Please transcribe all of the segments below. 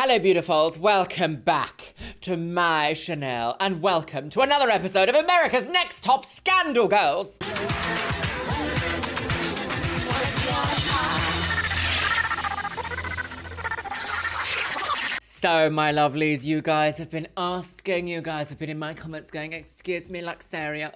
Hello, beautifuls. Welcome back to my Chanel, and welcome to another episode of America's Next Top Scandal Girls. So, my lovelies, you guys have been asking, you guys have been in my comments going, excuse me, Luxeria,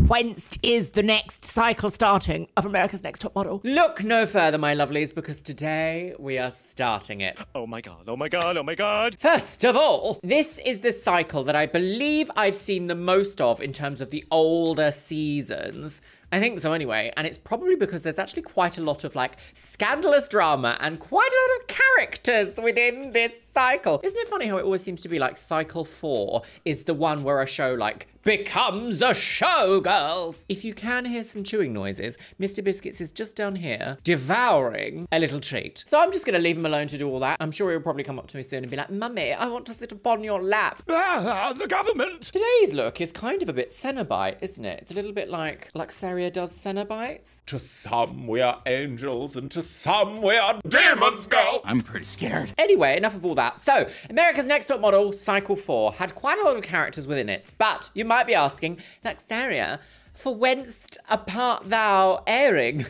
whence is the next cycle starting of America's Next Top Model? Look no further, my lovelies, because today we are starting it. Oh my god, oh my god, oh my god. First of all, this is the cycle that I believe I've seen the most of in terms of the older seasons. I think so anyway, and it's probably because there's actually quite a lot of like scandalous drama and quite a lot of characters within this cycle. Isn't it funny how it always seems to be like cycle 4 is the one where a show like becomes a show, girls? If you can hear some chewing noises, Mr. Biscuits is just down here devouring a little treat. So I'm just gonna leave him alone to do all that. I'm sure he'll probably come up to me soon and be like, Mummy, I want to sit upon your lap. Ah, the government! Today's look is kind of a bit Cenobite, isn't it? It's a little bit like Luxeria does Cenobites. To some we are angels and to some we are demons, girl! I'm pretty scared. Anyway, enough of all that. So, America's Next Top Model, Cycle 4, had quite a lot of characters within it. But you might be asking, Luxeria, for whence apart thou airing?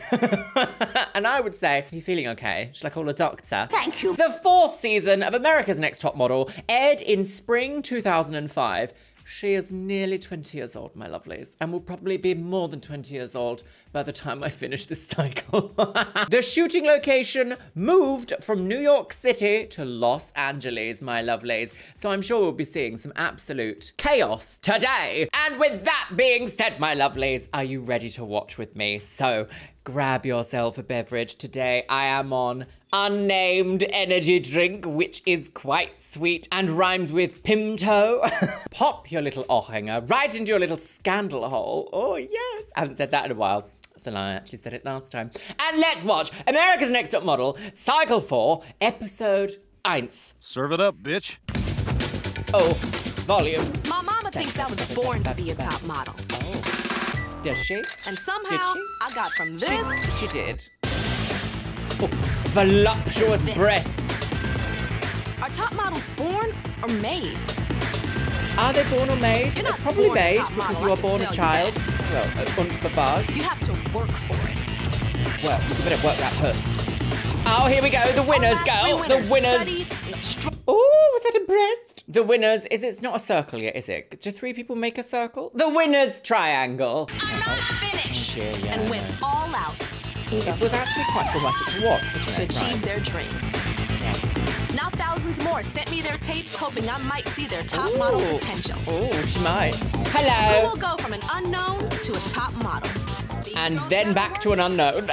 And I would say, are you feeling okay? Shall I call a doctor? Thank you. The 4th season of America's Next Top Model aired in spring 2005. She is nearly 20 years old, my lovelies, and will probably be more than 20 years old by the time I finish this cycle. The shooting location moved from New York City to Los Angeles, my lovelies. So I'm sure we'll be seeing some absolute chaos today. And with that being said, my lovelies, are you ready to watch with me? So grab yourself a beverage. Today I am on unnamed energy drink, which is quite sweet and rhymes with Pimto. Pop your little ohrhanger right into your little scandal hole. Oh yes, I haven't said that in a while. That's a lie, I actually said it last time. And let's watch America's Next Top Model, Cycle 4, Episode 1. Serve it up, bitch. Oh, volume. My mama thinks I was born to be a top model. Oh, does she? And somehow, Did she? I got from this. She did. Oh, voluptuous breast. Are top models born or made? Are they born or made? You're not Probably born a made top because model, you I are can born a tell you child. Well, und bavage. You have to work for it. Well, you better work that first. Oh, here we go. The winners, girl. The winners. Oh, was that a breast? The winners. It's not a circle yet, is it? Do 3 people make a circle? The winners triangle. I'm not finished. Oh, dear, yeah. And went all out It was actually quite traumatic to watch, wasn't to it? achieve their dreams. Yes. Now thousands more sent me their tapes hoping I might see their top model potential. Oh, she might. Who Hello. will go from an unknown to a top model? These And girls then have back to an unknown.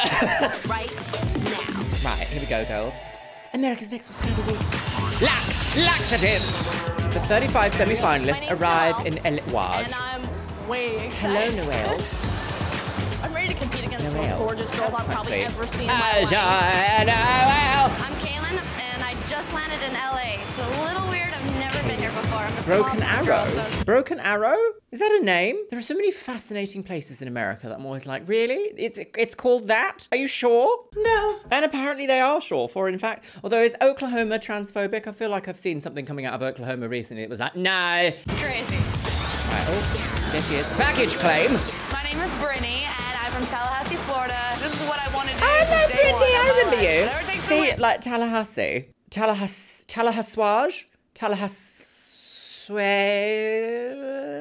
right now. Right, here we go, girls. America's Next Top Scandal Week. Laxative. The 35 semi-finalists arrive in El Waj. And I'm way Hello, excited. Noelle. I'm ready to compete against the Noelle. most gorgeous girls I've That's probably quite ever sweet. seen in my life. Noelle. I'm Kaylin, and I just landed in LA. It's a little weird. I've never been here before. I'm a Broken small Arrow. girl, so it's Broken Arrow? Is that a name? There are so many fascinating places in America that I'm always like, really? It's called that? Are you sure? No. And apparently they are sure for, in fact. Although is Oklahoma transphobic? I feel like I've seen something coming out of Oklahoma recently. It was like, no. crazy. Right, oh, there she is. Baggage claim. My name is Brittany, and I'm from Tallahassee, Florida. This is what I wanted to do I since know day one Brittany, of I my remember life. you. Whatever it takes to See, win. like Tallahassee. Tallahassee?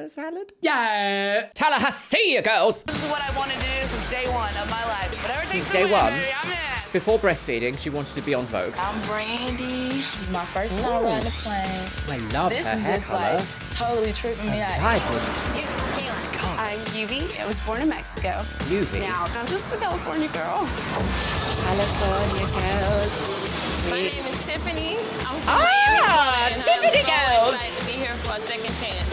Salad? Yeah. Tallahassee, girls. This is what I wanted to do since day one of my life. Whatever it takes Since to day win, one? baby, I'm in. Before breastfeeding, she wanted to be on Vogue. I'm Brandy. This is my first time riding a plane. I love This her is hair just colour. like totally tripping me out. Vibrant. I'm Yubi. I was born in Mexico. Yubi. Now, I'm just a California girl. California girls. My name is Tiffany. I'm from Ah, Miami, Florida, and Tiffany I'm so girl. excited to be here for a second chance.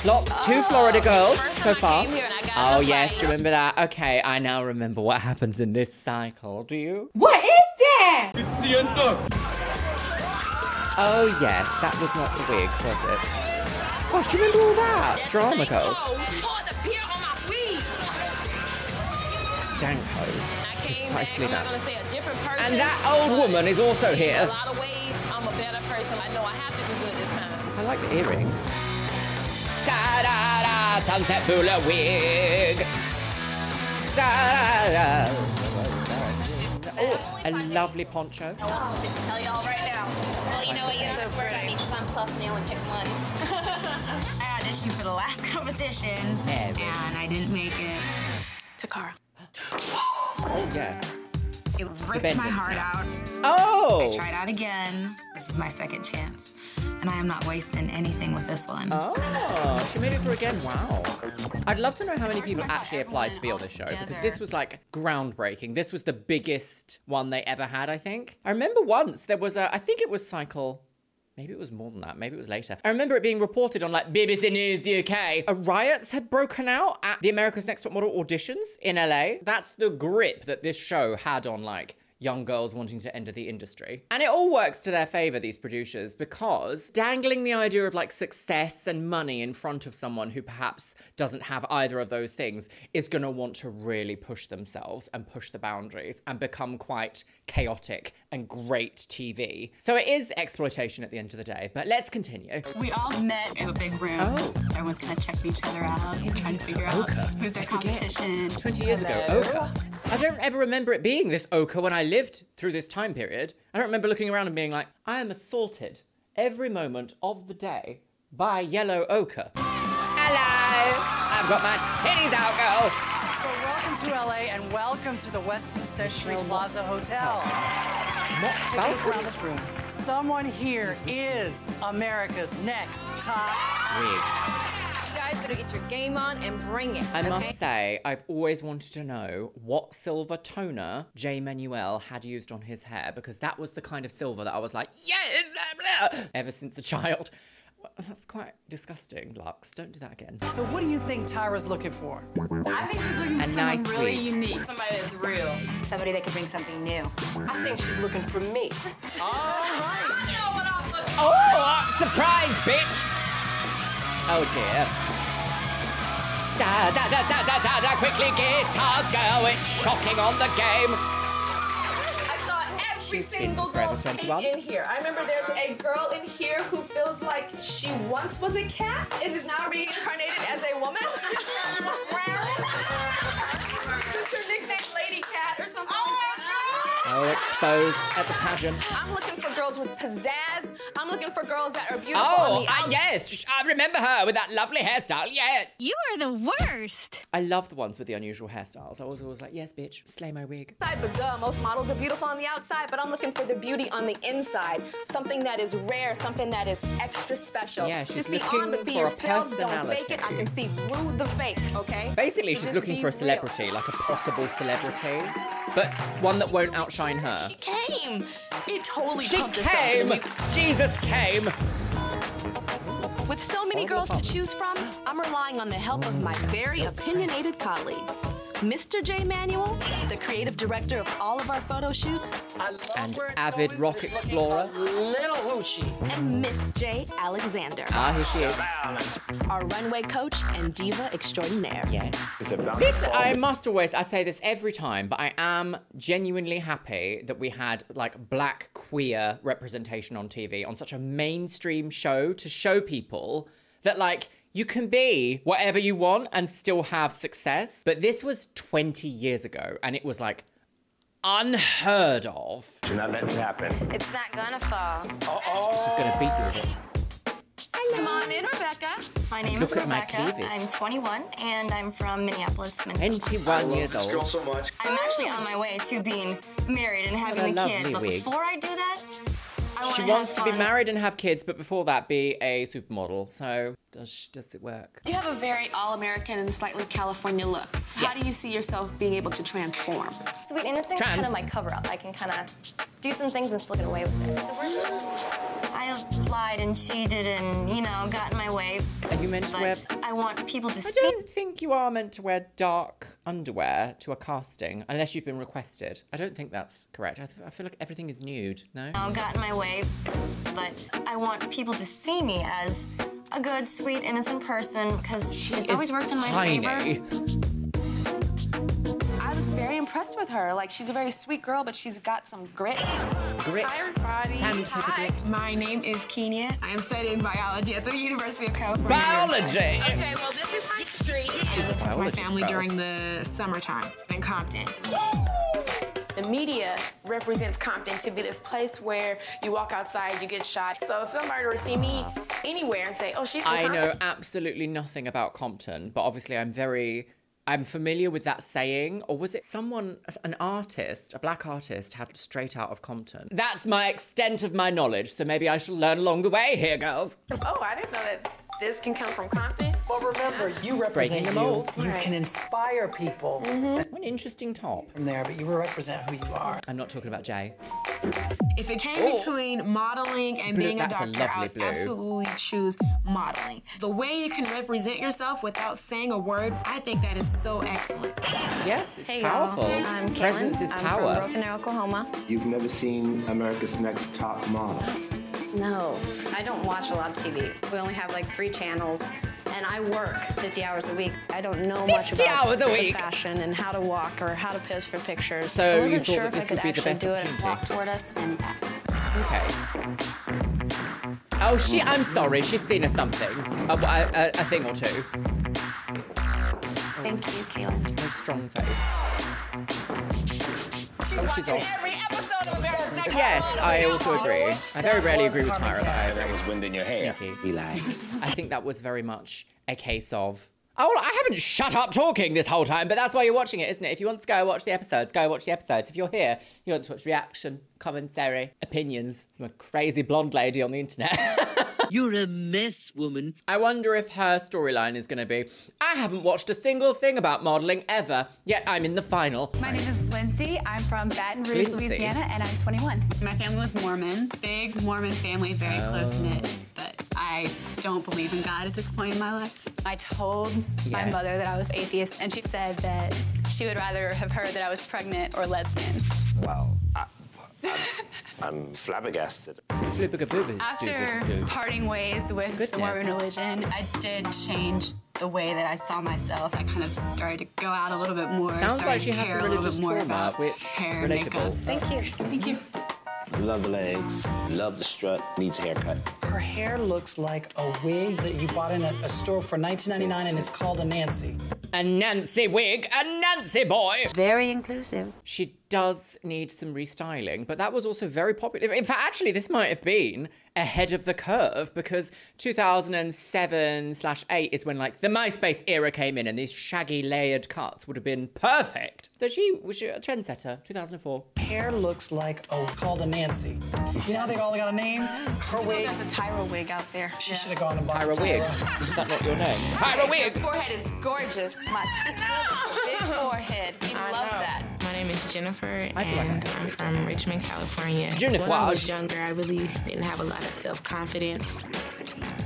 Lots, 2 Florida girls First so time I far. came here and I got Oh in a yes, fight. do you remember that? Okay, I now remember what happens in this cycle. Do you? What is that? Oh yes, that was not the wig, was it? Gosh, do you remember all that? Drama girls. Stank hose. Precisely that. And that old woman is also here. A lot of ways, person. I know I have to do good this time. I like the earrings. Da da da, sunset bula wig. Da da da. Oh, a lovely poncho. I'll just tell y'all right now. Well, you know what? You don't have to worry about me because I'm plus in the Olympic one. I auditioned for the last competition, and I didn't make it. Takara. Oh, yeah. It ripped my heart out. Oh! I tried out again. This is my second chance. And I am not wasting anything with this one. Oh, she made it through again. Wow. I'd love to know how many people actually applied to be on this show, because this was like groundbreaking. This was the biggest one they ever had, I think. I remember once there was I think it was Cycle. Maybe it was more than that. Maybe it was later. I remember it being reported on like BBC News UK. Riots had broken out at the America's Next Top Model auditions in LA. That's the grip that this show had on like young girls wanting to enter the industry. And it all works to their favor, these producers, because dangling the idea of like success and money in front of someone who perhaps doesn't have either of those things is gonna want to really push themselves and push the boundaries and become quite chaotic and great TV. So it is exploitation at the end of the day, but let's continue. We all met in a big room. Oh. Everyone's kind of checking each other out and trying to figure out who's their competition. 20 years ago, ochre. I don't ever remember it being this ochre when I lived through this time period. I don't remember looking around and being like, I am assaulted every moment of the day by yellow ochre. Hello! I've got my titties out, girl! So welcome to LA and welcome to the Westin Century Plaza Hotel. Take a look around this room. Someone here is America's next top Wig. You guys better get your game on and bring it, I must say, I've always wanted to know what silver toner Jay Manuel had used on his hair, because that was the kind of silver that I was like, yes, ever since a child. Well, that's quite disgusting, Lux. Don't do that again. So what do you think Tyra's looking for? I think she's looking for someone nice really wig. unique. Somebody that's real. Somebody that can bring something new. I think she's looking for me. All right. I know what I'm looking for. Oh, surprise, bitch! Oh dear. Da da da da da da da, quickly guitars go, it's shocking on the game. I saw every She's single into Forever girl's feet 21. in here. I remember there's a girl in here who feels like she once was a cat and is now reincarnated as a woman. Is your nickname Lady Cat or something like that? Oh, exposed at the pageant. I'm looking for girls with pizzazz. I'm looking for girls that are beautiful Oh, on the outside. yes, I remember her with that lovely hairstyle, yes. You are the worst. I love the ones with the unusual hairstyles. I was always like, yes, bitch, slay my wig. But duh, most models are beautiful on the outside, but I'm looking for the beauty on the inside. Something that is rare, something that is extra special. Yeah, she's Just be looking on, but be for a yourselves. Don't fake it. I personality. can see through the fake, okay? Basically, So she's just looking be for a real. celebrity, like a possible celebrity, but one that won't outshine her. She came. It totally She pumped us up. came! Jesus came! With so many girls to choose from, I'm relying on the help of my very opinionated colleagues. Mr. J. Manuel, the creative director of all of our photo shoots, I love And where it's avid going, rock but it's looking explorer. a little hoochie. and Miss J. Alexander, Ah, here she is. our runway coach and diva extraordinaire. Yeah. This, I must always, I say this every time, but I am genuinely happy that we had like black queer representation on TV on such a mainstream show to show people that like you can be whatever you want and still have success. But this was 20 years ago and it was like unheard of. Do not let it happen. It's not gonna fall. She's gonna beat you with it. Come on in, Rebecca. My name Look is at my Rebecca. cleavage. I'm 21 and I'm from Minneapolis, Minnesota. 21 years old. so much. I'm actually on my way to being married and What a having a lovely kid. But wig. before I do that, I She wanna wants have to be fun. married and have kids, but before that be a supermodel. So does it work? You have a very all-American and slightly California look. How do you see yourself being able to transform? Sweet innocence is Trans. kind of my cover-up. I can kind of do some things and still get away with it. I have lied and cheated and, you know, got in my way. Are you meant to wear... But I want people to I see. don't think you are meant to wear dark underwear to a casting, unless you've been requested. I don't think that's correct. I feel like everything is nude, no? Got in my way, but I want people to see me as a good, sweet, innocent person because it's always worked in my favor. I was very impressed impressed with her. Like, she's a very sweet girl, but she's got some grit. Grit. Hi, everybody. Hi. My name is Kenya. I am studying biology at the University of California. Biology! Okay, well, this is my street. She's a my biologist, family girls. during the summertime in Compton. The media represents Compton to be this place where you walk outside, you get shot. So if somebody were to see me anywhere and say, oh, she's from Compton. I know absolutely nothing about Compton, but obviously I'm familiar with that saying. Or was it someone, an artist, a black artist, had straight out of Compton? That's my extent of my knowledge, so maybe I shall learn along the way here, girls. Oh, I didn't know that this can come from Compton. Well, remember, you represent Breaking the mold. you. You Right. can inspire people What an interesting top. from there, but you represent who you are. I'm not talking about Jay. If it came between modeling and being a That's a doctor, I lovely would blue. absolutely choose modeling. The way you can represent yourself without saying a word, I think that is so excellent. Yes, it's Hey, powerful. y'all. I'm Caitlin. Presence is I'm power. from Broken Arrow, Oklahoma. You've never seen America's Next Top Model? No, I don't watch a lot of TV. We only have like 3 channels, and I work 50 hours a week. I don't know much 50 about hours a the week? fashion and how to walk or how to pose for pictures. So I you wasn't thought sure that if I this could would be the actually best do it. opportunity? Walk toward us and back. Okay. Oh, I'm sorry, she's seen us something. A thing or two. Thank you, Caitlin. No strong face. She's watching every episode of America's Next Top Yes, Model. I also agree. I very rarely agree with Tyra, but I That was wind in your hair. Sneaky. Be like. I think that was very much a case of, oh, I haven't shut up talking this whole time, but that's why you're watching it, isn't it? If you want to go watch the episodes, go watch the episodes. If you're here, you want to watch reaction, commentary, opinions from a crazy blonde lady on the internet. You're a mess, woman. I wonder if her storyline is going to be, I haven't watched a single thing about modelling ever, yet I'm in the final. My name is Lindsay. I'm from Baton Rouge, Lindsay. Louisiana, and I'm 21. My family was Mormon. Big Mormon family, very close-knit, but I don't believe in God at this point in my life. I told my Yes. mother that I was atheist, and she said that she would rather have heard that I was pregnant or lesbian. Well, I'm flabbergasted. After parting ways with the Mormon religion, I did change the way that I saw myself. I kind of started to go out a little bit more. Sounds started like she to has care some a little religious bit more trauma, about which hair and relatable. makeup. Thank you. Thank you. Love the legs, love the strut, needs a haircut. Her hair looks like a wig that you bought in a store for $19.99, and it's called a Nancy. A Nancy wig, a Nancy boy. Very inclusive. She does need some restyling, but that was also very popular. In fact, actually, this might have been ahead of the curve because 2007/8 is when like the MySpace era came in and these shaggy layered cuts would have been perfect. So she was a trendsetter, 2004. Hair looks like called a Nancy. You know how they all got a name? Her wig. There's a Tyra wig out there. She should have gone and bought Tyra wig. Tyra. Is that not your name? Tyra wig. Your forehead is gorgeous. My sister, big forehead. We love that. My name is Jennifer, I feel like and I'm from Richmond, California. Jennifer. When I was younger, I really didn't have a lot of self-confidence.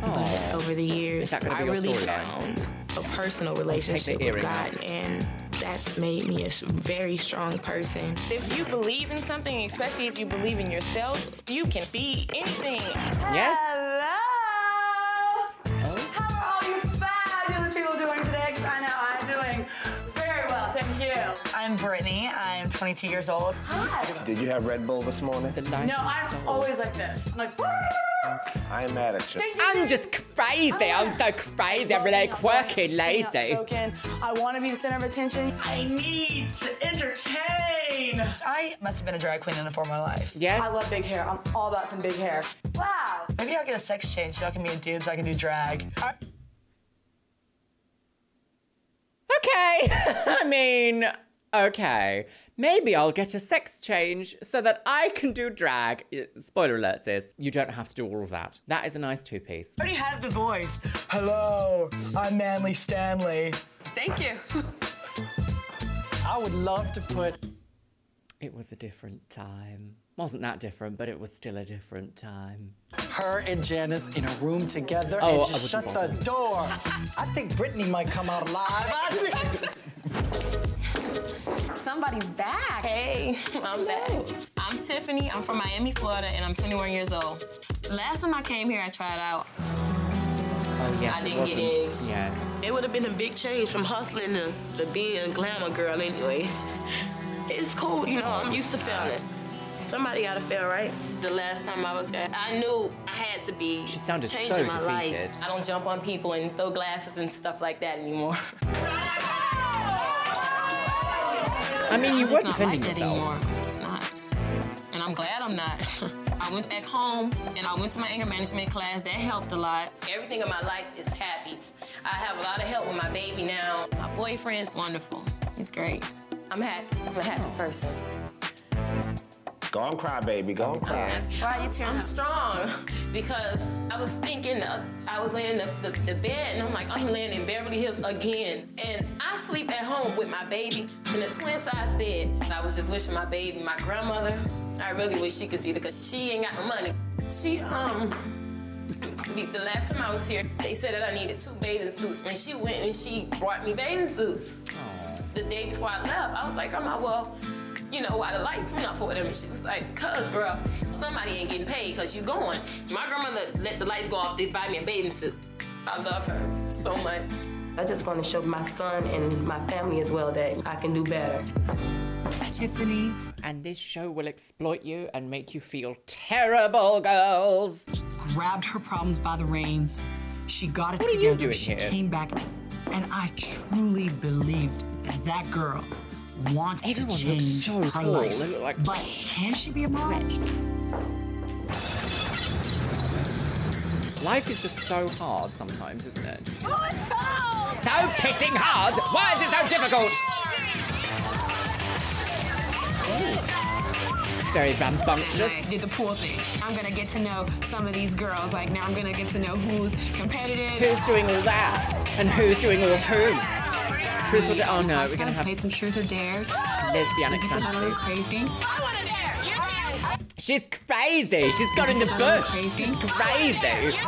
But over the years, that gonna be I your really storyline? found a personal relationship with earring God, and that's made me a very strong person. If you believe in something, especially if you believe in yourself, you can be anything. Yes. Hello! How are all you fabulous people doing today? Because I know I'm doing very well, thank you. I'm Brittany. I'm 22 years old. Hi. Did you have Red Bull this morning? No, I'm always like this. I'm like, I am mad at you. I'm just crazy. I'm so crazy. I'm really a quirky lady. I want to be the center of attention. I need to entertain. I must have been a drag queen in a former life. Yes. I love big hair. I'm all about some big hair. Wow. Maybe I'll get a sex change so I can be a dude so I can do drag. Okay. I mean, okay. Maybe I'll get a sex change so that I can do drag. Spoiler alert, sis. You don't have to do all of that. That is a nice two-piece. I already have the voice. Hello, I'm Manly Stanley. Thank you. I would love to put... It was a different time. Wasn't that different, but it was still a different time. Her and Janice in a room together Oh, and I just shut wouldn't the door. I think Brittany might come out alive. Somebody's back. Hey, I'm back. I'm Tiffany. I'm from Miami, Florida, and I'm 21 years old. Last time I came here, I tried out. Oh, yes, I it didn't wasn't. get in. Yes. It would have been a big change from hustling to being a glamour girl anyway. cool. You know, I'm used to failing. Somebody gotta fail, right? The last time I was there, I knew I had to be She sounded changing so my defeated. life. I don't jump on people and throw glasses and stuff like that anymore. I mean, you I'm were just not defending like that yourself. anymore. I'm just not. And I'm glad I'm not. I went back home and I went to my anger management class. That helped a lot. Everything in my life is happy. I have a lot of help with my baby now. My boyfriend's wonderful. He's great. I'm happy. I'm a happy person. Go on, cry, baby. Go on, cry. Why are you tearing up? I'm strong because I was thinking, I was laying in the bed and I'm like, I'm laying in Beverly Hills again. And I sleep at home with my baby in a twin-size bed. I was just wishing my baby, my grandmother, I really wish she could see it because she ain't got no money. She, the last time I was here, they said that I needed 2 bathing suits. And she went and she brought me bathing suits. Aww. The day before I left, I was like, Grandma, well, you know, why the lights went off for them? And she was like, cuz, girl, somebody ain't getting paid because you going. My grandmother let the lights go off to buy me a bathing suit. I love her so much. I just want to show my son and my family as well that I can do better. Tiffany. And this show will exploit you and make you feel terrible, girls. Grabbed her problems by the reins. She got it What are together. you doing she here? came back. And I truly believed that that girl wants Everyone to looks change so her tall. life. They look like but can she be a mom? Life is just so hard sometimes, isn't it? Just Oh, it's cold! so pissing hard! Why is it so difficult? Very rambunctious. I did the pool thing. I'm gonna get to know some of these girls. Like now I'm gonna get to know who's competitive. Who's doing all that? And who's doing all whom? Truth or dare? Oh no, we're gonna have played some truth or dare. lesbianic People got a little fantasies. crazy. I want to dare. You too. She's crazy. She's got in the bush. She's crazy.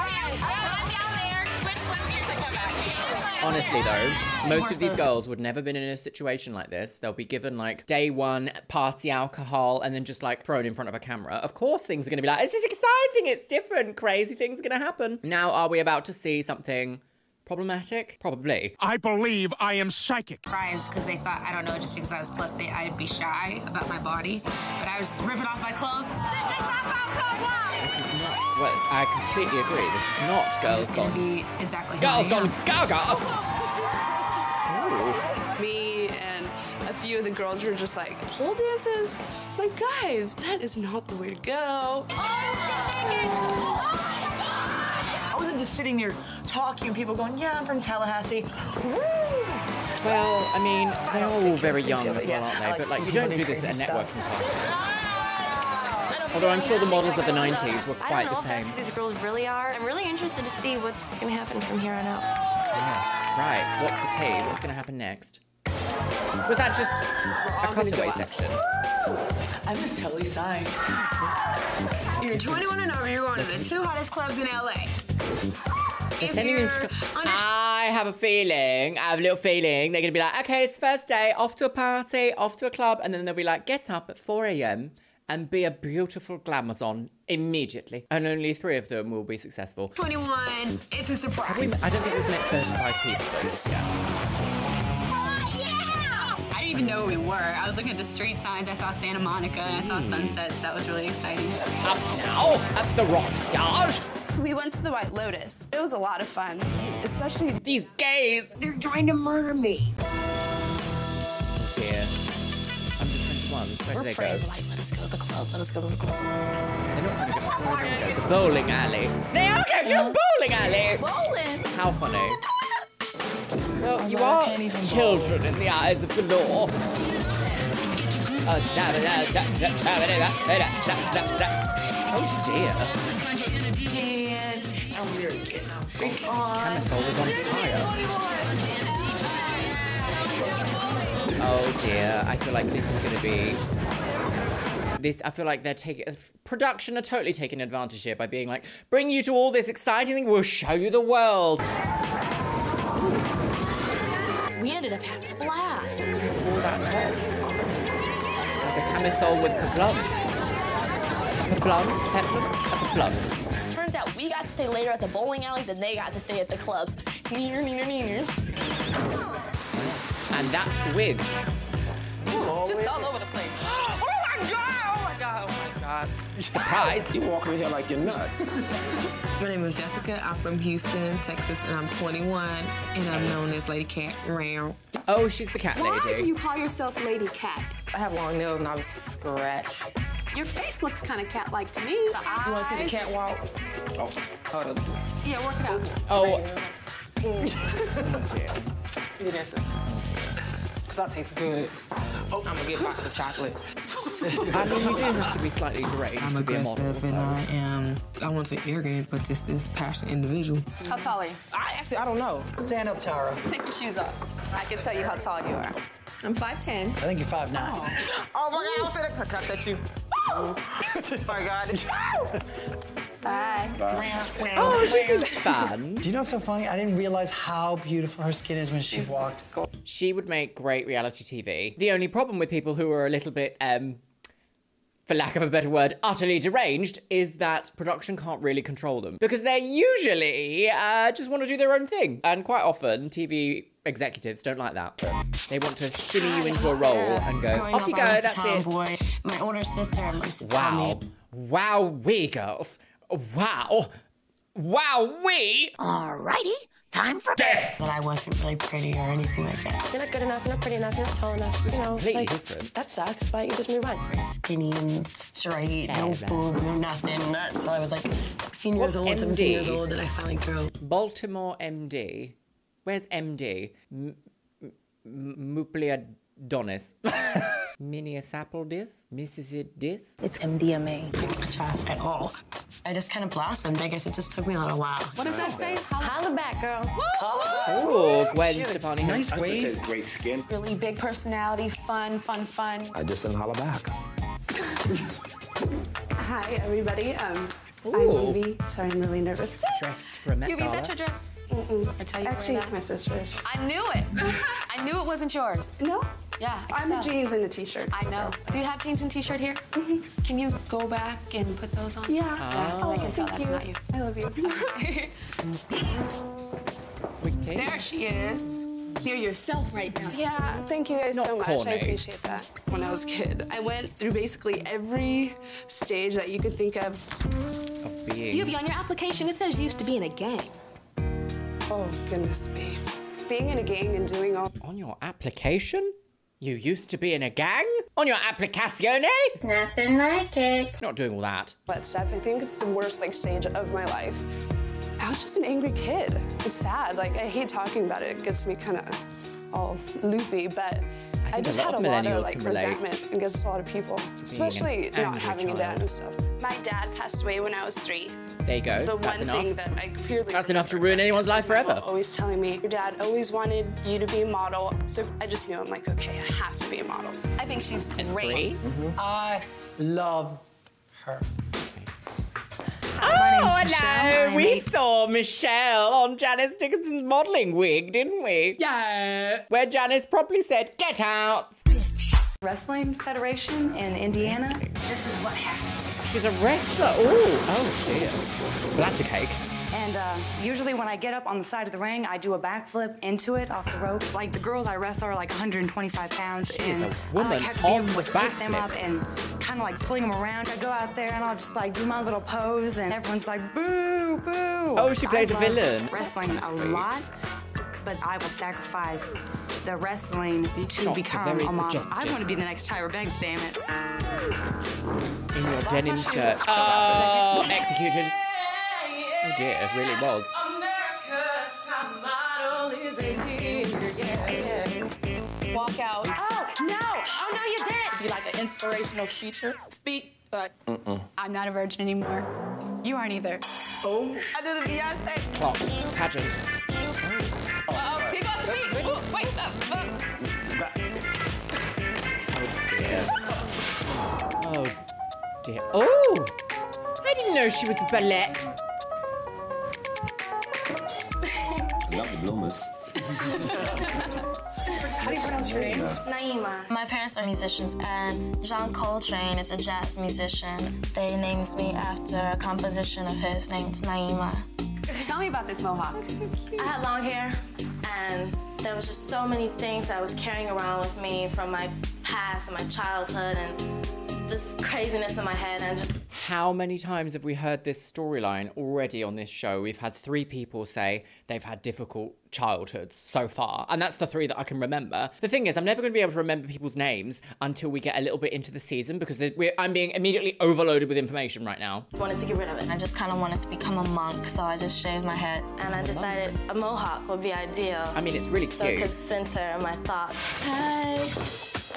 Honestly though, most of these girls would never been in a situation like this. They'll be given like day one party alcohol and then just like thrown in front of a camera. Of course things are gonna be like, this is exciting, it's different, crazy things are gonna happen. Now are we about to see something problematic? Probably. I believe I am psychic. Surprised because they thought, I don't know, just because I was plus I'd be shy about my body. But I was just ripping off my clothes. This is not, well, I completely agree. This is not Girls Gone. Be exactly Girls Gone Gaga! Me and a few of the girls were just like, pole dances? I'm like, guys, that is not the way to go. I wasn't just sitting there talking and people going, yeah, I'm from Tallahassee. Woo! Well, I mean, they're all very young as well, aren't they? But like, you don't do this at a networking party. Although I'm sure the models of the 90s were quite the same. I don't know if that's who these girls really are. I'm really interested to see what's going to happen from here on out. Yes, right. What's the tea? What's going to happen next? Was that just a cutaway section? I'm just totally signed. You're 21 and over, you're going to the 2 hottest clubs in LA. They're sending them to... I have a feeling, I have a little feeling, they're going to be like, okay, it's the first day, off to a party, off to a club, and then they'll be like, get up at 4 a.m. and be a beautiful glamazon immediately. And only 3 of them will be successful. 21, it's a surprise. I don't think we've met 35 people though just yet. I didn't even know where we were. I was looking at the street signs. I saw Santa Monica and I saw sunsets. That was really exciting. Up now at the Rockstage. We went to the White Lotus. It was a lot of fun, especially these gays. They're trying to murder me. Oh dear. Under 21s, where do they go? Like, let us go to the club, let us go to the club. They're not going to go to the bowling alley. They are going to a bowling alley! Bowling? How funny. Well, you are children in the eyes of the law. Oh dear. And we're getting our freak on. Camisole is on fire. Oh dear, I feel like this is going to be... I feel like they're taking... Production are totally taking advantage here by being like, bring you to all this exciting thing, we'll show you the world. We ended up having a blast. All that top. Like a camisole with the plum. Peplum? Peplum. Turns out we got to stay later at the bowling alley than they got to stay at the club. Neener, neener, neener. And that's the wig. Ooh, just all over the place. Surprise! You walking in here like you're nuts. My name is Jessica. I'm from Houston, Texas, and I'm 21, and I'm known as Lady Cat Round. Oh, she's the cat lady. Why do you call yourself Lady Cat? I have long nails and I was scratched. Your face looks kind of cat-like to me. The eyes. You want to see the cat walk? Oh, hold on. Yeah, work it out. Oh. Yeah, that's it. Because that tastes good. Oh, I'm going to get a box of chocolate. I mean, you do have to be slightly deranged to be a model. And I am, I won't say arrogant, but just this passionate individual. How tall are you? I don't know. Stand up, Tara. Take your shoes off. I can tell you how tall you are. I'm 5'10". I think you're 5'9". Oh my God, I was there. Can I touch you? Oh my God. Bye. Oh, she's fun. Do you know what's so funny? I didn't realize how beautiful her skin is when she walked. She would make great reality TV. The only problem with people who are a little bit, for lack of a better word, utterly deranged, is that production can't really control them. Because they usually just want to do their own thing. And quite often, TV executives don't like that. They want to shimmy you into a role and go, off you go, that's it. Boy. My older sister used to tell Wow. me. Wow-wee, girls. Wow. Wow-wee. Alrighty, time for death. That I wasn't really pretty or anything like that. You're not good enough, you're not pretty enough, you're not tall enough. It's you know, completely like, different. That sucks, but you just move on. Very skinny and straight, no boob, no nothing. Not until I was like 16 years old, 17 years old, and I finally grew. Baltimore MD. Where's MD? Mupliadonis. Minneapolis? Mississippi? It's MDMA. Not my chest at all. I just kind of blossomed. I guess it just took me a little while. What does that say? Holla back, girl. Oh, Gwen Stefani. Nice waist. Great skin. Really big personality, fun. I just didn't holler back. Hi, everybody. I'm Evie. Sorry, I'm really nervous. Dressed for a Met Evie, is Gala. that your dress? I tell you Actually, it's my sister's. I knew it. I knew it wasn't yours. No? Yeah, I I'm can a tell. jeans and a t-shirt. I know. Do you have jeans and t-shirt here? Mm-hmm. Can you go back and put those on? Yeah. Because I can tell that's not you. I love you. There she is. You're yourself right now. Yeah, thank you guys Not so much. corny. I appreciate that. When I was a kid, I went through basically every stage that you could think of. Of being. Evie, on your application, it says you used to be in a gang. Oh, goodness me. Being in a gang and doing all... On your application? You used to be in a gang? On your applicazione? Nothing like it. Not doing all that. that stuff. I think it's the worst stage of my life. I was just an angry kid. It's sad. I hate talking about it. It gets me kind of all loopy, but I just had a lot of resentment against a lot of people, especially not having a dad and stuff. My dad passed away when I was 3. There you go. The That's one enough. thing that I clearly That's enough to ruin anyone's life forever. Always telling me, your dad always wanted you to be a model. So I just knew, I'm like, okay, I have to be a model. I think she's great. I love her. Oh, hello. We saw Michelle on Janice Dickinson's modelling wig, didn't we? Yeah. Where Janice probably said, get out. Wrestling Federation in Indiana. This is what happens. She's a wrestler. Ooh. Oh, dear. Splatter cake. And usually when I get up on the side of the ring, I do a backflip into it off the rope. Like the girls I wrestle are like 125 pounds. She is and a woman I have to be on able the to pick them backflip. up and kind of like fling them around. I go out there and I'll just like do my little pose and everyone's like, boo, boo. Oh, she plays I a love villain. Wrestling a lot, but I will sacrifice the wrestling to shots are become very a model. suggestive. I want to be the next Tyra Banks, damn it. In your denim skirt. Oh, executed. Oh dear, it really was. Walk out. Oh, no! Oh, no, you didn't! Be like an inspirational speaker. Speak, but I'm not a virgin anymore. You aren't either. Oh. I did the Beyonce. Clocked. Pageant. Uh-oh, he got the beat. Ooh, wait, Oh dear. Oh! I didn't know she was a ballet. Love the bloomers. How do you pronounce your name? Naima. My parents are musicians, and John Coltrane is a jazz musician. They named me after a composition of his named Naima. Tell me about this mohawk. I had long hair, and there was just so many things I was carrying around with me from my past and my childhood and just craziness in my head and just... How many times have we heard this storyline already on this show? We've had 3 people say they've had difficult childhoods so far, and that's the 3 that I can remember. The thing is, I'm never going to be able to remember people's names until we get a little bit into the season because I'm being immediately overloaded with information right now. Just wanted to get rid of it. I just kind of wanted to become a monk, so I just shaved my head, and I decided a mohawk would be ideal. I mean, it's really cute. So it could center my thoughts. Hey,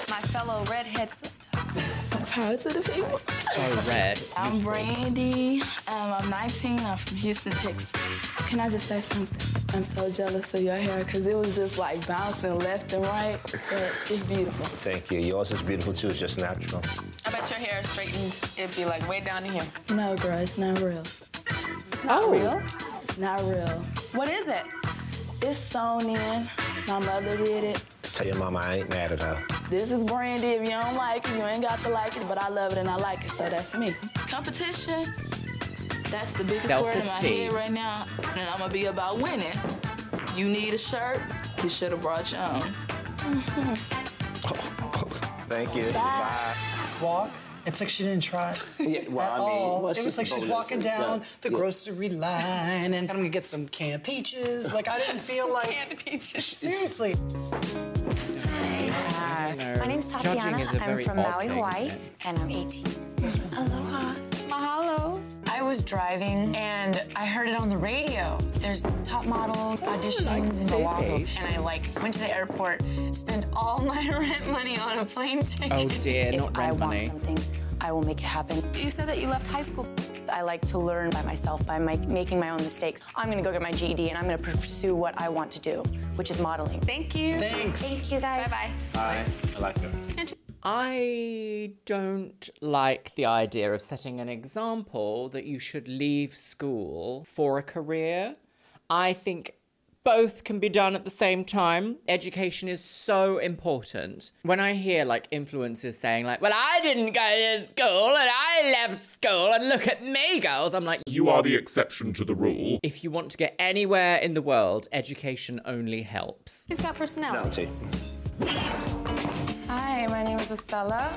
my fellow redhead sister. Proud to the people. So red. I'm Brandy. I'm 19. I'm from Houston, Texas. Can I just say something? I'm so jealous of your hair because it was just like bouncing left and right. But it's beautiful. Thank you. Yours is beautiful too. It's just natural. I bet your hair is straightened. It'd be like way down to here. No, girl, it's not real. It's not real? Not real. What is it? It's sewn in. My mother did it. Tell your mama I ain't mad at her. This is Brandy. If you don't like it, you ain't got to like it, but I love it and I like it, so that's me. Competition, that's the biggest word in my head right now, and I'm gonna be about winning. You need a shirt, you should have brought your own. Thank you. Bye. Walk. It's like she didn't try. Yeah, well, at I mean, all. It was like she's walking down the grocery line and I'm gonna get some canned peaches. Like I didn't feel like canned peaches. Seriously. Hi. My name's Tatiana. I'm from Maui, Hawaii, and I'm 18. Aloha. Mahalo. I was driving and I heard it on the radio. There's top model auditions in Oahu, and I went to the airport, spent all my rent money on a plane ticket. Oh dear, not rent money. If I want something, I will make it happen. You said that you left high school. I like to learn by myself, by making my own mistakes. I'm gonna go get my GED and I'm gonna pursue what I want to do, which is modeling. Thank you. Thanks. Thank you, guys. Bye-bye. Bye. I like it. I don't like the idea of setting an example that you should leave school for a career. I think both can be done at the same time. Education is so important. When I hear influencers saying well, I didn't go to school and I left school and look at me, girls, I'm like, You are the exception to the rule. if you want to get anywhere in the world, education only helps. He's got personality. Hi, my name is Estella.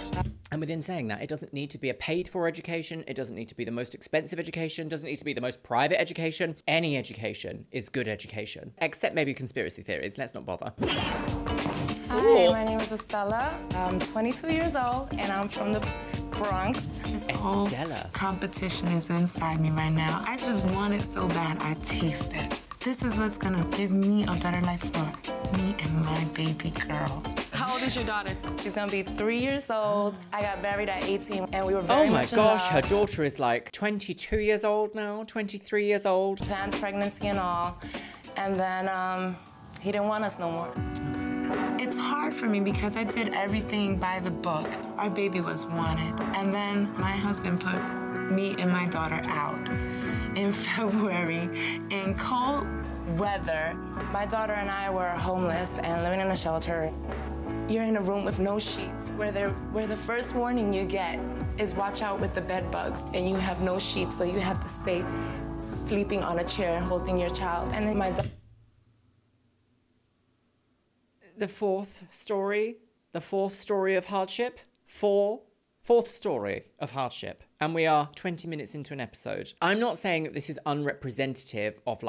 And within saying that, it doesn't need to be a paid-for education. It doesn't need to be the most expensive education. It doesn't need to be the most private education. Any education is good education. Except maybe conspiracy theories. Let's not bother. Hi, my name is Estella. I'm 22 years old, and I'm from the Bronx. This whole competition is inside me right now. I just want it so bad, I taste it. This is what's gonna give me a better life for me and my baby girl. How old is your daughter? She's gonna be 3 years old. I got married at 18, and we were very much in Oh my gosh, her love. daughter is 22 years old now, 23 years old. Planned pregnancy and all, and then he didn't want us no more. It's hard for me because I did everything by the book. Our baby was wanted. And then my husband put me and my daughter out in February in cold weather. My daughter and I were homeless and living in a shelter. You're in a room with no sheets where the first warning you get is watch out with the bed bugs, and you have no sheets, so you have to stay sleeping on a chair holding your child. And then The fourth story of hardship. Fourth story of hardship. And we are 20 minutes into an episode. I'm not saying that this is unrepresentative of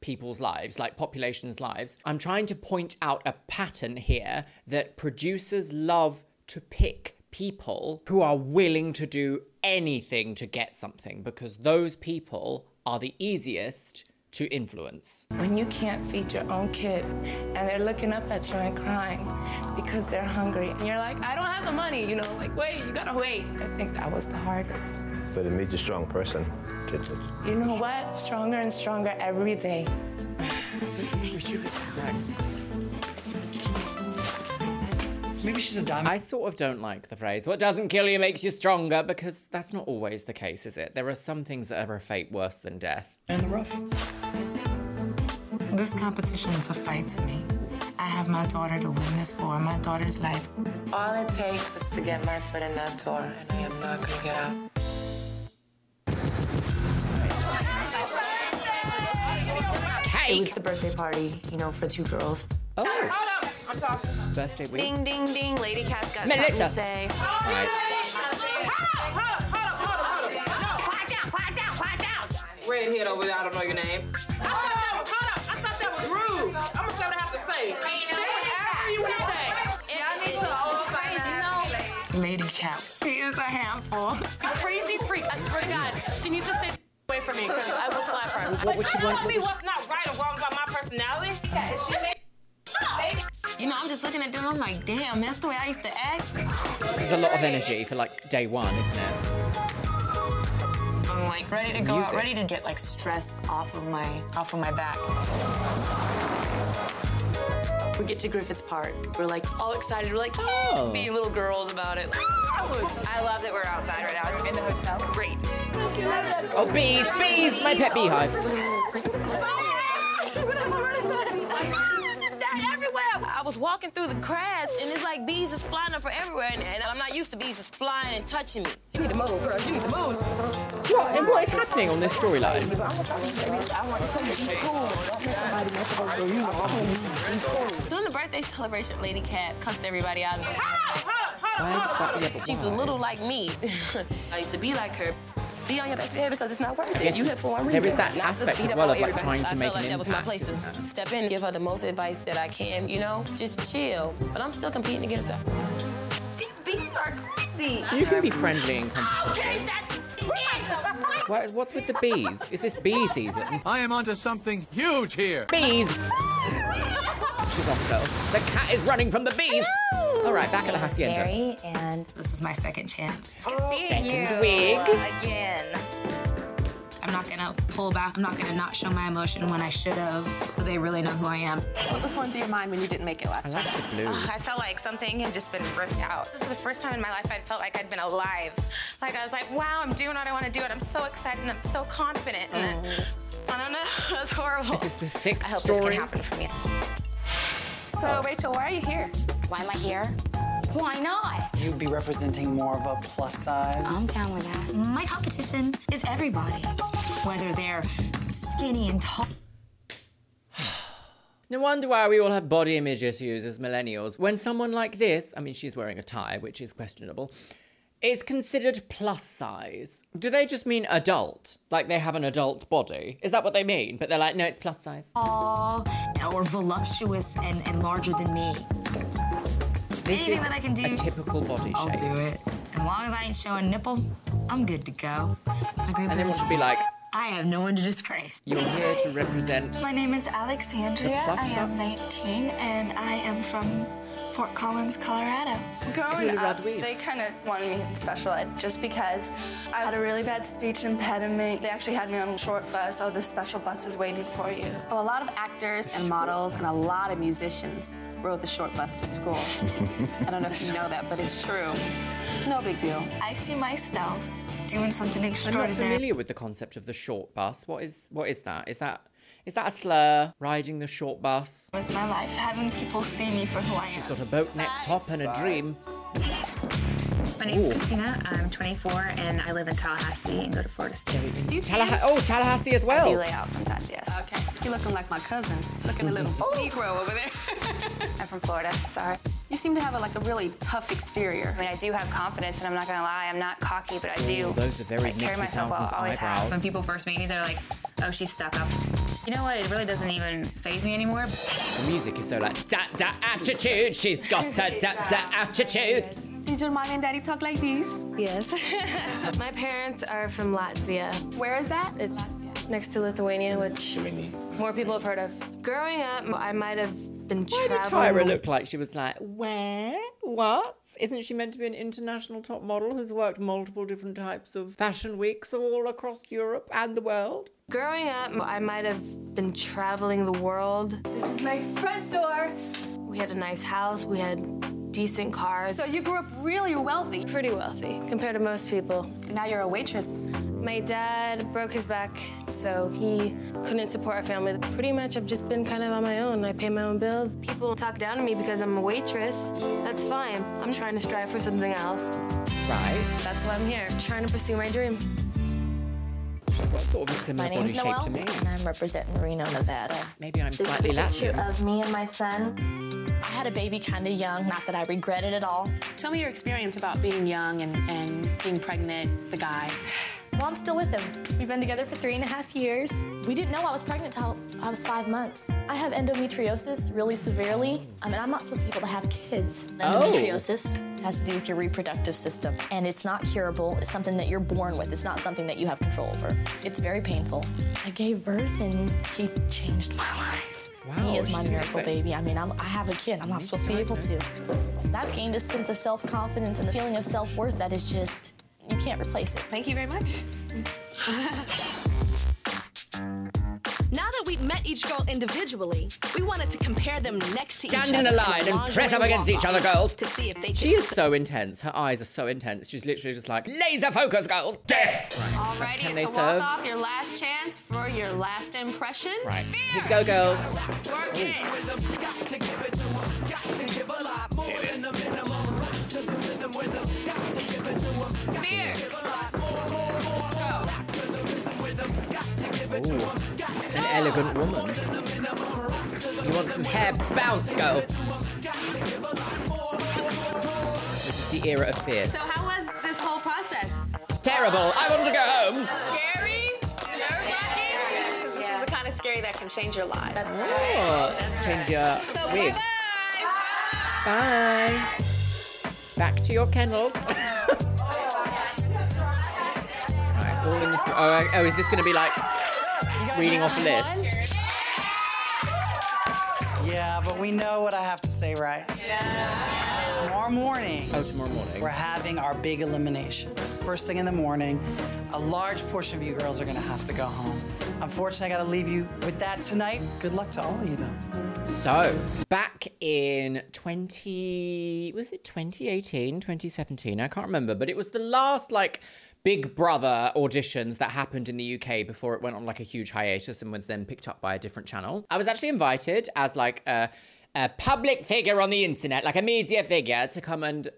people's lives, population's lives. I'm trying to point out a pattern here that producers love to pick people who are willing to do anything to get something, because those people are the easiest to influence. When you can't feed your own kid and they're looking up at you and crying because they're hungry, and you're like, I don't have the money, wait, you gotta wait. I think that was the hardest. But it made you a strong person, didn't it? You know what? Stronger and stronger every day. Maybe she's a diamond. I sort of don't like the phrase, what doesn't kill you makes you stronger, because that's not always the case, is it? There are some things that are a fate worse than death. And the rough. This competition is a fight to me. I have my daughter to win this for, my daughter's life. All it takes is to get my foot in that door, and I am not gonna get out. It was the birthday party, for 2 girls. Oh. I'm talking. Birthday week. Ding, ding, ding. Lady Cat's got Melissa. something to say. Right. Redhead over there, I don't know your name. Hold up. I thought that was rude. I'm gonna say what I have to say. Say whatever you want to say. It's crazy, Lady Cat. She is a handful. Crazy freak. I swear to God, she needs to stay away from me because I will slap her. What would she want? Tell me what's not right or wrong about my personality. You know, I'm just looking at them. I'm like, damn, that's the way I used to act. This is a lot of energy for like day one, isn't it? I'm like ready to go, Music. ready to get like stress off of my back. We get to Griffith Park. We're like all excited. We're like, Oh. being little girls about it. I love that we're outside right now. It's in the hotel. Great. Oh, bees, bees! My pet beehive. I was walking through the crowds, and it's like bees just flying up from everywhere, and I'm not used to bees just flying and touching me. You need to move, girl. You need to move. What is happening on this storyline? During the birthday celebration, Lady Cat cussed everybody out. Why? She's a little like me. I used to be like her. Be on your best behavior because it's not worth it. Yes, You have for one there is reason, that not to aspect beat as up well on of like everybody. trying to I make felt an like that was impact. my place to step in and give her the most advice that I can, you know? Just chill. But I'm still competing against her. These bees are crazy. You can be friendly in competition. What's with the bees? Is this bee season? I am onto something huge here. Bees! She's off, girls. The cat is running from the bees! All right, back at the hacienda. Mary, and This is my second chance. Second wig. Again. I'm not gonna pull back. I'm not gonna not show my emotion when I should have, so they really know who I am. What was going through your mind when you didn't make it last I time? like the blue. I felt like something had just been ripped out. This is the first time in my life I'd felt like I'd been alive. Like I was like, wow, I'm doing what I want to do, and I'm so excited and I'm so confident. And I don't know, it's horrible. Is this the sixth I hope story? this can happen for me. So, Rachel, why are you here? Why am I here? Why not? You'd be representing more of a plus size. I'm down with that. My competition is everybody, whether they're skinny and tall. No wonder why we all have body image issues as millennials. When someone like this, I mean, she's wearing a tie, which is questionable, is considered plus size. Do they just mean adult? Like they have an adult body? Is that what they mean? But they're like, no, it's plus size. Tall or voluptuous and larger than me. This Anything is that I can do, a typical body I'll shape. do it. As long as I ain't showing nipple, I'm good to go. My great And they want to be like, I have no one to disgrace. you're here to represent. My name is Alexandria. The plus I am size. 19 and I am from Fort Collins, Colorado. Growing up, Colorado. they kind of wanted me in special ed just because I had a really bad speech impediment. They actually had me on a short bus. Oh, the special bus is waiting for you. Well, a lot of actors and models and a lot of musicians rode the short bus to school. I don't know if you know that, but it's true. No big deal. I see myself doing something I'm not extraordinary. familiar with the concept of the short bus. What is that? Is that a slur? Riding the short bus? With my life, having people see me for who I am. She's got a boat neck top and a dream. My name's Ooh. Christina. I'm 24 and I live in Tallahassee and go to Florida State. Do you Tallahassee as well. I do lay out sometimes, yes. Okay. You're looking like my cousin. Looking a little Negro over there. I'm from Florida, sorry. You seem to have a really tough exterior. I mean, I do have confidence, and I'm not gonna lie, I'm not cocky, but I do. Oh, those are very like, carry Nicky myself well, Thousands always have. eyebrows. When people first meet me, they're like, "Oh, she's stuck up." You know what? It really doesn't even faze me anymore. The music is so like da attitude. She's got a da attitude. Did your mom and daddy talk like these? Yes. My parents are from Latvia. Where is that? It's next to Lithuania, which more people have heard of. Growing up, I might have been Why did traveling. Tyra look like she was like, where? What? Isn't she meant to be an international top model who's worked multiple different types of fashion weeks all across Europe and the world? Growing up, I might have been traveling the world. This is my front door. We had a nice house. We had decent cars. So you grew up really wealthy. Pretty wealthy compared to most people. And now you're a waitress. My dad broke his back, so he couldn't support our family. Pretty much I've just been kind of on my own. I pay my own bills. People talk down to me because I'm a waitress. That's fine. I'm trying to strive for something else. Right. That's why I'm here, trying to pursue my dream. She's got sort of a similar My body name's shape Noelle, to me. and I'm representing Reno, Nevada. Maybe I'm This is slightly a picture Latvian. of me and my son. I had a baby kind of young, not that I regret it at all. Tell me your experience about being young and being pregnant, the guy. Well, I'm still with him. We've been together for 3.5 years. We didn't know I was pregnant till I was 5 months. I have endometriosis really severely. I mean, I'm not supposed to be able to have kids. Endometriosis has to do with your reproductive system, and it's not curable. It's something that you're born with. It's not something that you have control over. It's very painful. I gave birth, and he changed my life. Wow, He is my miracle baby. I mean, I have a kid. I'm not supposed to be able to. I've gained a sense of self-confidence and a feeling of self-worth that is just, you can't replace it. Thank you very much. Now that we'd met each girl individually, we wanted to compare them next to each other. Stand in a line and press up against each other, girls. To see if they She is so intense. Her eyes are so intense. She's literally just like, laser focus, girls. Death. Alrighty, Can it's they a serve? walk-off, your last chance for your last impression. Right. Here we go, girls. Work it. Fierce. Ooh, an elegant woman. You want some hair bounce, girl? This is the era of fierce. So how was this whole process? Terrible. I want to go home. Scary? Nerve-wracking? This is the kind of scary that can change your life. That's Oh, change your So wig. bye-bye. Bye. Back to your kennels. Right, all in this. Oh, is this going to be like reading off a list? Yeah, but we know what I have to say, right? Yeah. Tomorrow morning. Oh, tomorrow morning. We're having our big elimination. First thing in the morning, a large portion of you girls are gonna have to go home. Unfortunately, I gotta leave you with that tonight. Good luck to all of you, though. So, back in 2018, 2017, I can't remember, but it was the last, like, Big Brother auditions that happened in the UK before it went on, like, a huge hiatus and was then picked up by a different channel. I was actually invited as, like, a public figure on the internet, like a media figure, to come and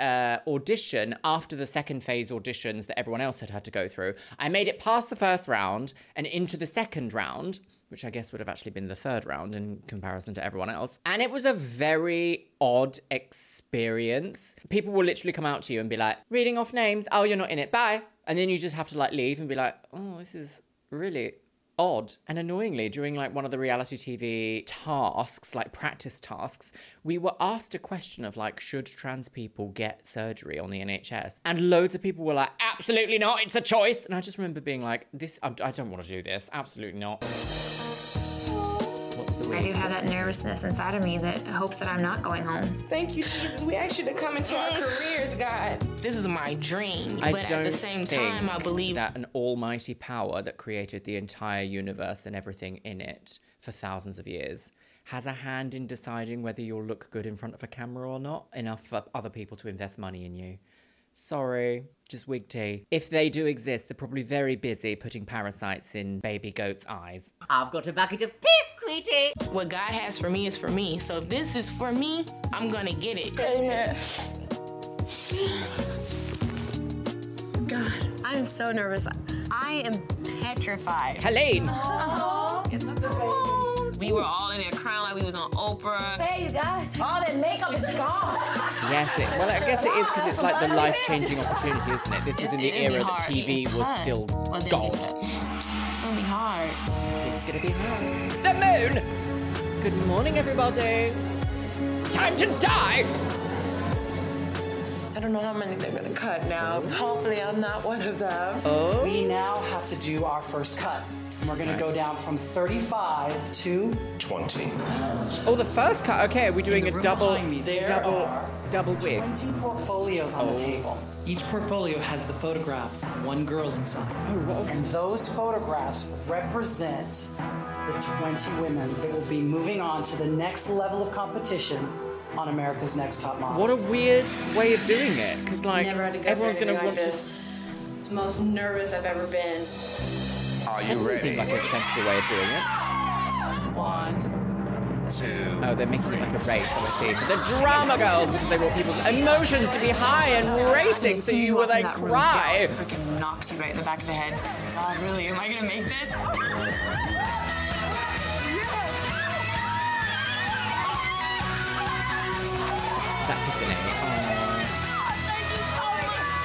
audition after the second phase auditions that everyone else had to go through. I made it past the first round and into the second round, which I guess would have actually been the third round in comparison to everyone else. And it was a very odd experience. People will literally come out to you and be like, reading off names, oh, you're not in it, bye. And then you just have to like leave and be like, oh, this is really odd. And annoyingly, during like one of the reality TV tasks, like practice tasks, we were asked a question of like, should trans people get surgery on the NHS? And loads of people were like, absolutely not, it's a choice. And I just remember being like, I don't want to do this, absolutely not. I do have that nervousness inside of me that hopes that I'm not going home. Thank you, Jesus. We asked you to come into our careers, God. This is my dream, but at the same time, I believe that an almighty power that created the entire universe and everything in it for thousands of years has a hand in deciding whether you'll look good in front of a camera or not, enough for other people to invest money in you. Sorry, just wig tea. If they do exist, they're probably very busy putting parasites in baby goats' eyes. I've got a bucket of piss, sweetie. what God has for me is for me. So if this is for me, I'm gonna get it. Amen. God, I am so nervous. I am petrified. Helene! Oh, it's okay. We were all in there crying like we was on Oprah. Hey, you guys, all that makeup is gone. Yes, well, I guess it is because it's like the life-changing opportunity, isn't it? This was in the era that TV was still gold. It's gonna be hard. It's gonna be hard. The moon! Good morning, everybody. Time to die! I don't know how many they're gonna cut now. Hopefully I'm not one of them. Oh. We now have to do our first cut. And we're gonna go down from 35 to 20. Oh, the first cut. Okay, are we doing a double wig? 20 portfolios on the table. Each portfolio has the photograph of one girl inside. Oh, wow. And those photographs represent the 20 women that will be moving on to the next level of competition on America's Next Top Model. What a weird way of doing it, because like Never had to go everyone's through gonna anything want like this. It's the most nervous I've ever been. Are That you doesn't ready? seem like a sensible way of doing it. 1, 2. Oh, they're making it like a race, so I see. The drama girls, because they want people's emotions to be high and racing, so you will they cry. Freaking knocks you right in the back of the head. God, really? Am I gonna make this? that Tiffany?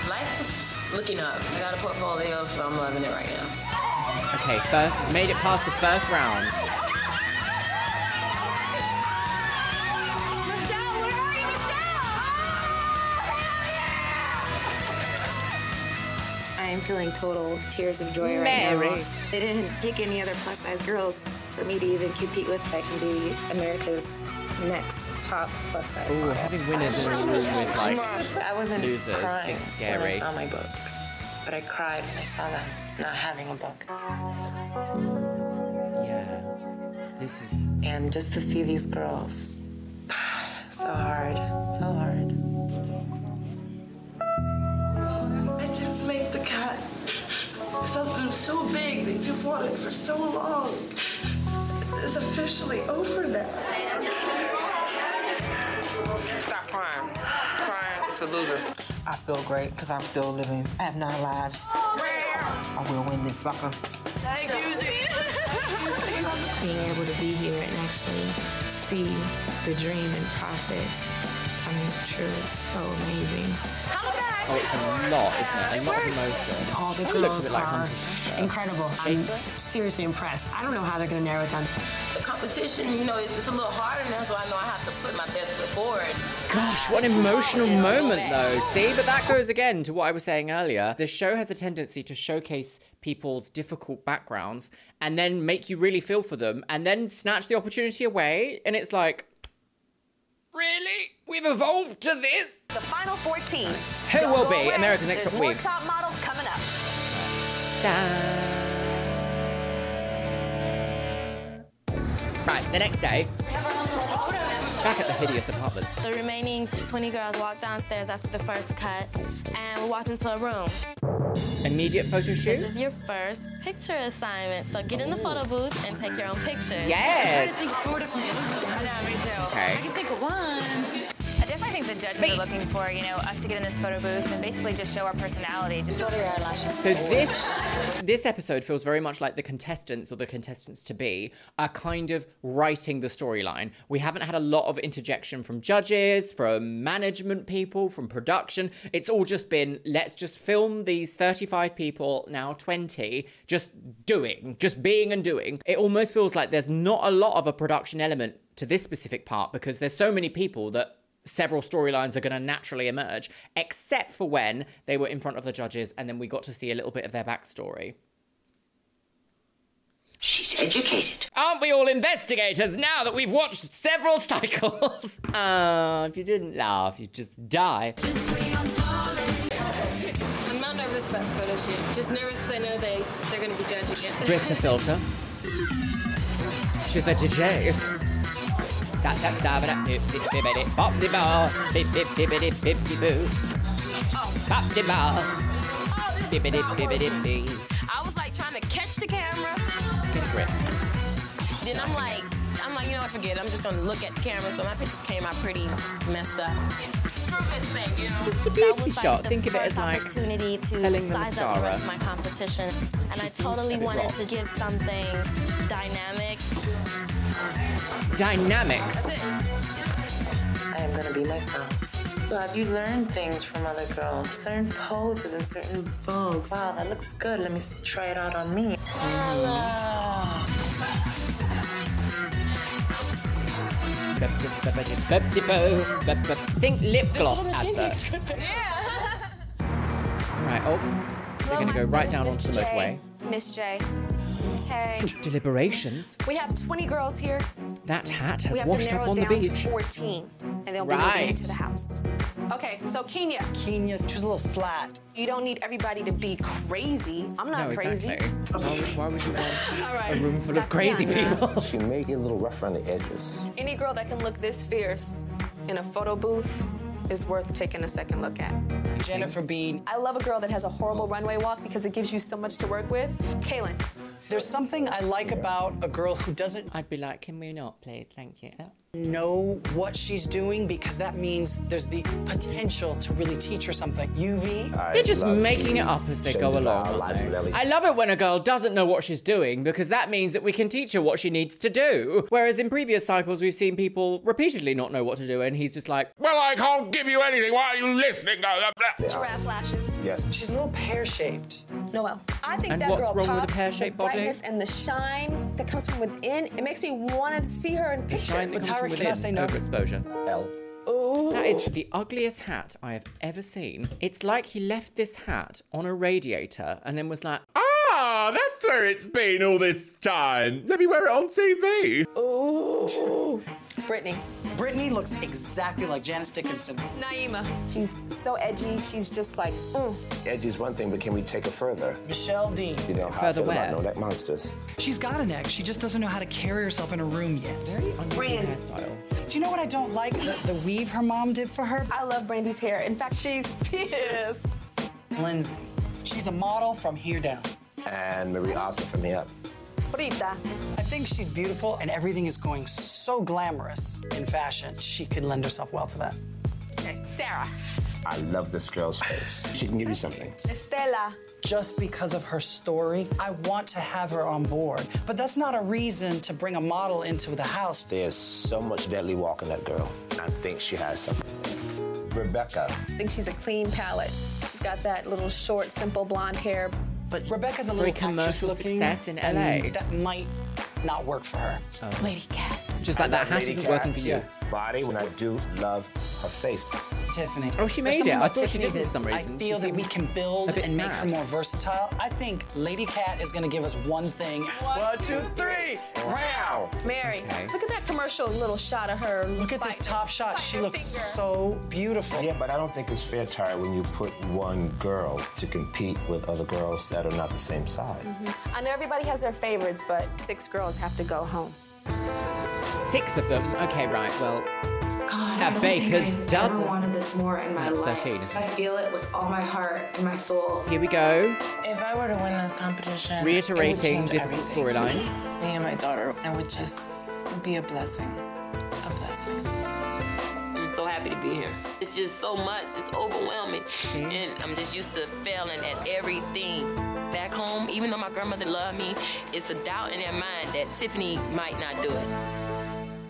Life is looking up. I got a portfolio, so I'm loving it right now. Okay, first, made it past the first round. I am feeling total tears of joy right now. They didn't pick any other plus-size girls for me to even compete with. I can be America's next top plus-size model. Having winners in a room with like I wasn't losers crying is when I scary. saw my book, but I cried when I saw them not having a book. Yeah, this is... And just to see these girls, so hard, so hard. I didn't make the cut. Something so big that you've wanted for so long is officially over now. Stop crying. Crying is for losers. I feel great because I'm still living. I have 9 lives. I will win this sucker. Thank you, Being able to be here and actually see the dream and process coming true, it's so amazing. Oh, it's a lot, isn't it? A lot of emotion. All the It looks a girls bit like are Hunter. incredible. I'm seriously impressed. I don't know how they're going to narrow it down. The competition, you know, it's a little harder now, so I know I have to put my best foot forward. Gosh, what an emotional moment, though. See, but that goes again to what I was saying earlier. The show has a tendency to showcase people's difficult backgrounds and then make you really feel for them and then snatch the opportunity away. And it's like, really? We've evolved to this? The final 14. Who Don't will go be away. America's Next There's Top more Wig? top model coming up. Right, the next day, back at the hideous apartments. The remaining 20 girls walked downstairs after the first cut, and we walked into a room. Immediate photo shoot? This is your first picture assignment, so get in the photo booth and take your own pictures. Yes! I'm trying to think of 4 different ones. I know, me too. Okay. I can think of one. I definitely think the judges are looking for, you know, us to get in this photo booth and basically just show our personality. Just filter your eyelashes. So this episode feels very much like the contestants or the contestants-to-be are kind of writing the storyline. We haven't had a lot of interjection from judges, from management people, from production. It's all just been, let's just film these 35 people, now 20, just being and doing. It almost feels like there's not a lot of a production element to this specific part because there's so many people that several storylines are going to naturally emerge, except for when they were in front of the judges and then we got to see a little bit of their backstory. She's educated. Aren't we all investigators now that we've watched several cycles? If you didn't laugh, you'd just die. I'm not nervous about the photo shoot. Just nervous because I know they're going to be judging it. Britta filter. She's the DJ. Pop the ball, bippity boo. Pop the ball, bippity. I was like trying to catch the camera. Get a grip. Then I'm like, you know what, forget it. I'm just gonna look at the camera. So my pictures came out pretty messed up. Screw this thing, you know. Just a beauty shot. Think of it as like opportunity to selling the size up the rest of mascara. my competition, and I totally wanted to give something dynamic. Dynamic. That's it. I am gonna be myself. But you learn things from other girls, certain poses and certain vogues. Wow, that looks good. Let me try it out on me. Think lip gloss advert. Right, oh, they're gonna go right down onto the motorway. Miss J. Hey. Deliberations? We have 20 girls here. That hat We has have washed to narrow up on it the down beach. to 14, and they'll be moving Right. into the house. Okay, so Kenya. Kenya, she's a little flat. You don't need everybody to be crazy. I'm not No, crazy. exactly. Why would you want All right. a room full of crazy people? She may get a little rough around the edges. Any girl that can look this fierce in a photo booth is worth taking a second look at. Jennifer Bean. I love a girl that has a horrible runway walk because it gives you so much to work with. Kaylin. There's something I like about a girl who doesn't... I'd be like, can we not, please? Thank you. know what she's doing because that means there's the potential to really teach her something. UV. They're just making it up as they go along, aren't they? I love it when a girl doesn't know what she's doing because that means that we can teach her what she needs to do. Whereas in previous cycles, we've seen people repeatedly not know what to do and he's just like, well, I can't give you anything. Why are you listening? Giraffe lashes. Yes. She's a little pear-shaped. Noel. I think And that what's girl wrong with a pops, pear-shaped the body? brightness and the shine that comes from within. It makes me want to see her in pictures. shine that comes from can I say within, no? overexposure. L. Ooh. That is the ugliest hat I have ever seen. It's like he left this hat on a radiator and then was like, Ah, that's where it's been all this time. Let me wear it on TV. Ooh. It's Brittany. Brittany looks exactly like Janice Dickinson. Naima. She's so edgy. She's just like, Edgy is one thing, but can we take it further? Michelle Dean. You know how Further I feel where? about no-neck monsters. She's got an ex. She just doesn't know how to carry herself in a room yet. very unusual hairstyle. Do you know what I don't like? The weave her mom did for her? I love Brandy's hair. In fact, she's pissed. Lindsay. She's a model from here down. And Marie Osmond from here up. Brita. I think she's beautiful and everything is going so glamorous in fashion. She could lend herself well to that. Okay. Sarah. I love this girl's face. She can give you something. Estela. Just because of her story, I want to have her on board. But that's not a reason to bring a model into the house. There's so much deadly walk in that girl. I think she has something. Rebecca. I think she's a clean palette. She's got that little short, simple blonde hair. But Rebecca's a Very little commercial actress-looking, success in and LA. that might not work for her. Lady Cat. Just like that hat Lady isn't working for Cat's you. Body, when I do love her face. Tiffany. Oh, she made There's it. something I about thought she Tiffany didn't for some that reason. I She feel that we seemed can build a bit and make her sad. more versatile. I think Lady Cat is going to give us one thing. 1, 2, 3. Wow. Mary. Okay. Look at that commercial little shot of her. Look at this top shot. She looks so beautiful. Yeah, but I don't think it's fair, Tara, when you put one girl to compete with other girls that are not the same size. I know everybody has their favorites, but 6 girls have to go home. 6 of them? Okay, right, well, God, That I don't baker's think I've dozen. ever wanted this more in my That's life. 13, isn't it? I feel it with all my heart and my soul. here we go. If I were to win this competition, Reiterating it would change difficult everything. storylines. Me and my daughter, it would just be a blessing. A blessing. I'm so happy to be here. It's just so much. It's overwhelming. And I'm just used to failing at everything. Back home, even though my grandmother loved me, it's a doubt in their mind that Tiffany might not do it.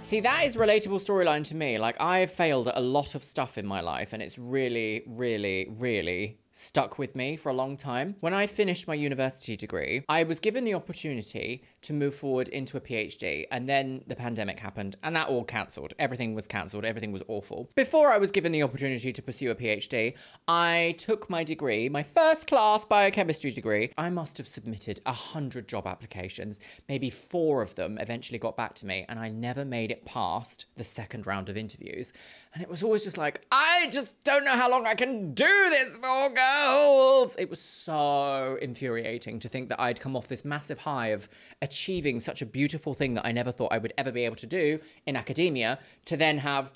See, that is relatable storyline to me. Like, I've failed at a lot of stuff in my life, and it's really, really, really stuck with me for a long time. When I finished my university degree, I was given the opportunity to move forward into a PhD, and then the pandemic happened, and that all cancelled. Everything was cancelled. Everything was awful. Before I was given the opportunity to pursue a PhD, I took my degree, my first class biochemistry degree. I must have submitted 100 job applications. Maybe 4 of them eventually got back to me, and I never made it past the second round of interviews. And it was always just like, I just don't know how long I can do this for, girls. It was so infuriating to think that I'd come off this massive high of achieving such a beautiful thing that I never thought I would ever be able to do in academia, to then have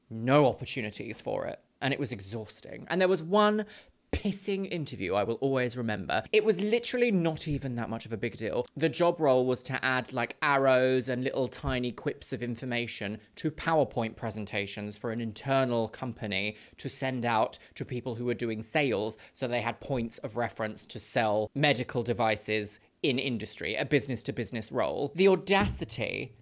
no opportunities for it. And it was exhausting. And there was one pissing interview I will always remember. It was literally not even that much of a big deal. The job role was to add like arrows and little tiny quips of information to PowerPoint presentations for an internal company to send out to people who were doing sales, so they had points of reference to sell medical devices in industry, a business-to-business role. The audacity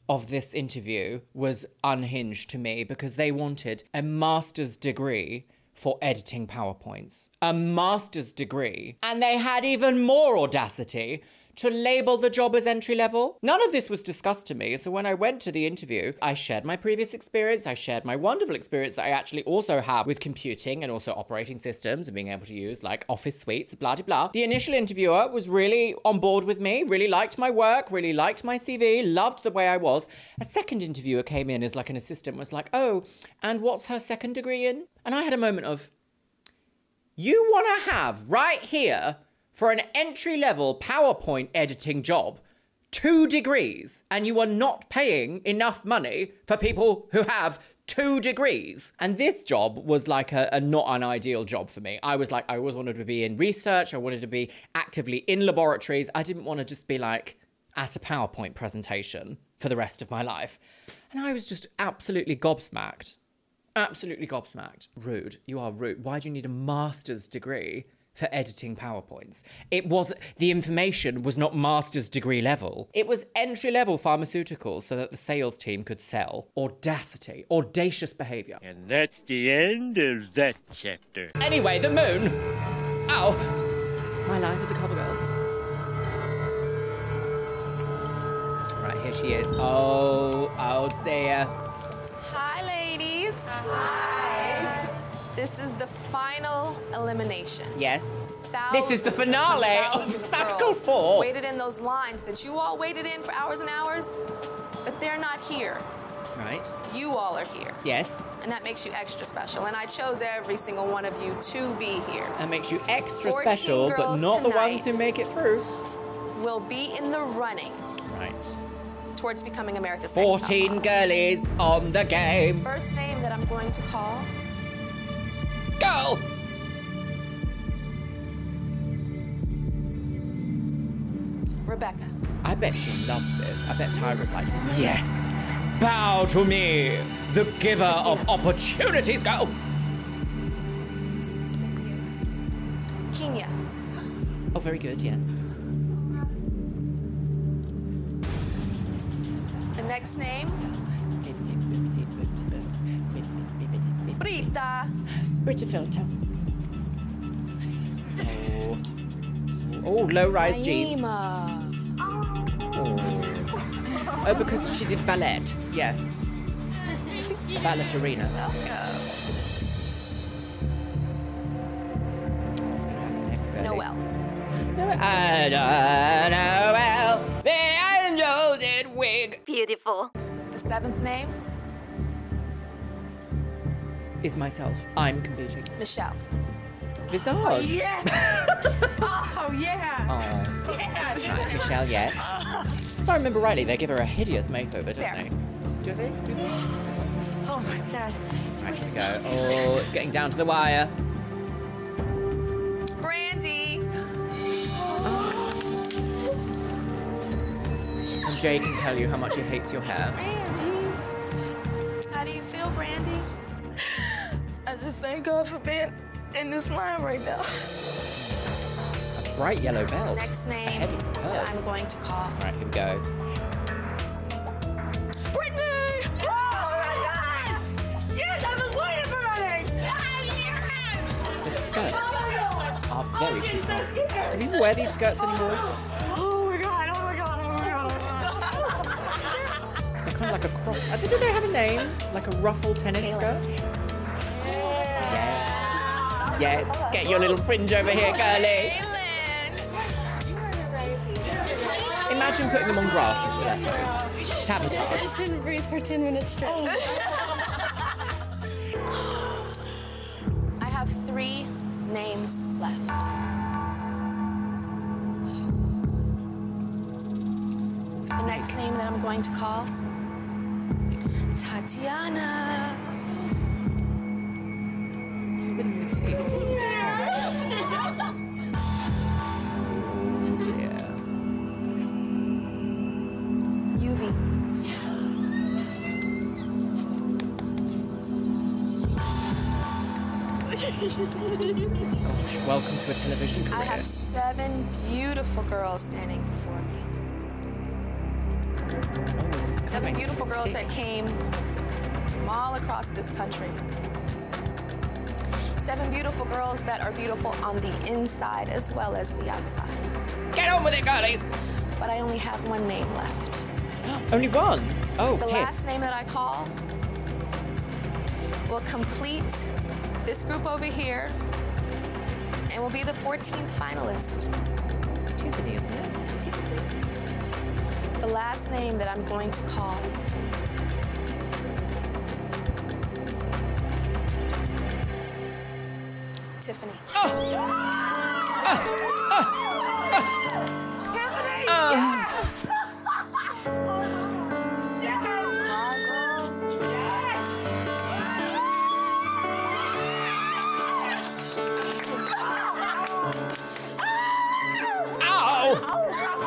of this interview was unhinged to me, because they wanted a master's degree for editing PowerPoints. A master's degree. And they had even more audacity to label the job as entry level. None of this was discussed to me, so when I went to the interview, I shared my previous experience, I shared my wonderful experience that I actually also have with computing and also operating systems and being able to use like office suites, blah, blah, blah. The initial interviewer was really on board with me, really liked my work, really liked my CV, loved the way I was. A second interviewer came in as like an assistant, was like, oh, and what's her second degree in? And I had a moment of, you want to have right here, for an entry-level PowerPoint editing job, 2 degrees, and you are not paying enough money for people who have 2 degrees. And this job was like a not an ideal job for me. I was like, I always wanted to be in research. I wanted to be actively in laboratories. I didn't want to just be like at a PowerPoint presentation for the rest of my life. And I was just absolutely gobsmacked. Absolutely gobsmacked. Rude. You are rude. Why do you need a master's degree for editing PowerPoints? The information was not master's degree level. It was entry-level pharmaceuticals so that the sales team could sell. Audacity. Audacious behaviour. And that's the end of that chapter. Anyway, the moon. Ow. My life as a cover girl. Right, here she is. Oh dear. Hi, ladies. Hi. This is the final elimination. Yes. Thousands This is the finale of Cycle 4. Waited in those lines that you all waited in for hours and hours, but they're not here. Right. You all are here. Yes. And that makes you extra special. And I chose every single one of you to be here. That makes you extra 14 special, but girls not the tonight ones who make it through. will be in the running Right. towards becoming America's next top 14 model. girlies on the game. First name that I'm going to call... Girl! Rebecca. I bet she loves this. I bet Tyra's like, yes, bow to me, the giver of opportunities. Go! Kenya. Oh, very good, yes. The next name... Brita. Brita Filter. Oh, low-rise jeans. Oh, because she did ballet. Yes. Ballerina. What's going to happen next, girlies? Noel. Noel. The angel did wig. Beautiful. The seventh name? Is myself. I'm competing. Michelle. Visage. Oh, yes. Oh, yeah. Oh. Yes. Right, Michelle, yes. If I remember rightly, they give her a hideous makeover, Sarah. don't they? Do they? Do they? Oh, my God. Right, here we go. Oh, it's getting down to the wire. Brandy. And Jay can tell you how much he hates your hair. Brandy. How do you feel, Brandy? I just thank God for being in this line right now. A bright yellow belt. Next name Ahead of the that curve. I'm going to call. Right, here we go. Brittany! Oh my God! Yes, I was waiting for my name. The skirts are very 2000s. Do people wear these skirts anymore? Oh my God! Oh my God! Oh my God! Oh my God! They're kind of like a cross. Do they have a name? Like a ruffle tennis skirt? Yeah, get your little fringe over here, girlie. Imagine putting them on grass in stilettos. Sabotage. I just didn't breathe for 10 minutes straight. I have 3 names left. The next name that I'm going to call, Tatiana. Spinning the tape. Yuvi. Gosh, welcome to a television career. I have 7 beautiful girls standing before me. 7 beautiful girls that came from all across this country. 7 beautiful girls that are beautiful on the inside as well as the outside. Get on with it, girlies! But I only have 1 name left. Only one? Oh, The piss. last name that I call will complete this group over here and will be the 14th finalist. It's Tiffany, isn't it? It's Tiffany. The last name that I'm going to call Tiffany.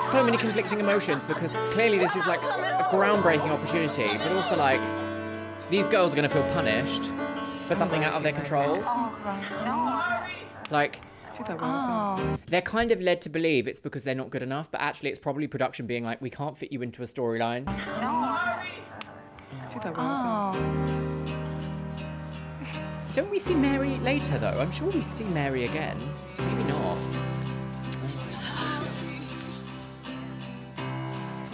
so many conflicting emotions because clearly this is like a groundbreaking opportunity, but also like these girls are going to feel punished for something out of their control. Like, they're kind of led to believe it's because they're not good enough, but actually it's probably production being like, we can't fit you into a storyline. Don't we see Mary later though? I'm sure we see Mary again. Maybe not.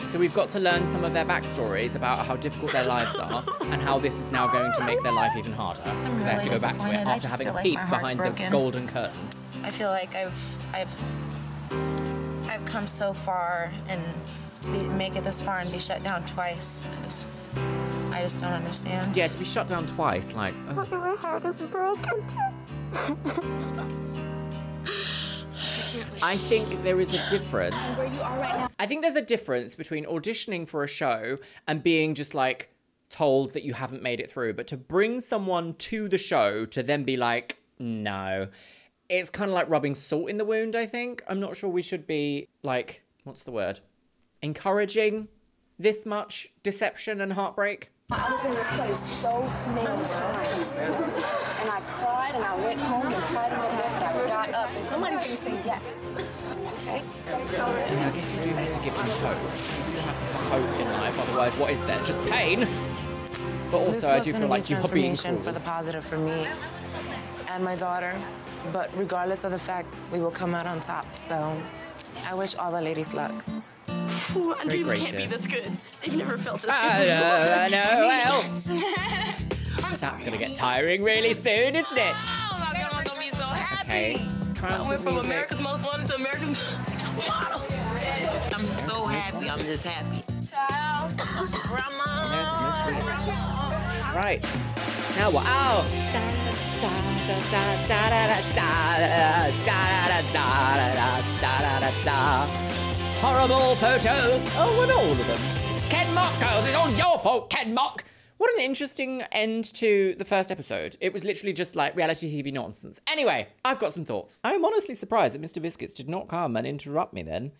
So we've got to learn some of their backstories about how difficult their lives are and how this is now going to make their life even harder because they have to go back to it after having a peek behind the golden curtain. I feel like I've come so far, and to make it this far and be shut down twice, I just don't understand. Yeah, to be shut down twice, like. Oh. My heart is broken too. I think there is a difference. Where you are right now. I think there's a difference between auditioning for a show and being just like told that you haven't made it through, but to bring someone to the show to then be like, no. It's kind of like rubbing salt in the wound, I think. I'm not sure we should be like, what's the word? Encouraging this much deception and heartbreak. I was in this place so many times, and I cried, and I went home and cried in my bed, but I got up, and somebody's gonna say yes, okay? Yeah, I guess you do have to give them hope. You do have to have hope in life, otherwise what is there? Just pain? But also, I do feel like you are being cruel. For the positive for me and my daughter, but regardless of the fact, we will come out on top, so I wish all the ladies luck. Ooh, I dreams can't be this good. I've never felt this good I before. know, that's gonna get tiring really soon, isn't it? Oh my God, I'm gonna be so happy. Okay, I went from America's Most Wanted to America's Model. I'm so happy. I'm just happy. Child, grandma. Right. Now what? Oh. Horrible photos. Oh, and all of them. Ken Mock girls, it's all your fault, Ken Mock. What an interesting end to the first episode. It was literally just like reality TV nonsense. Anyway, I've got some thoughts. I'm honestly surprised that Mr. Biscuits did not come and interrupt me then.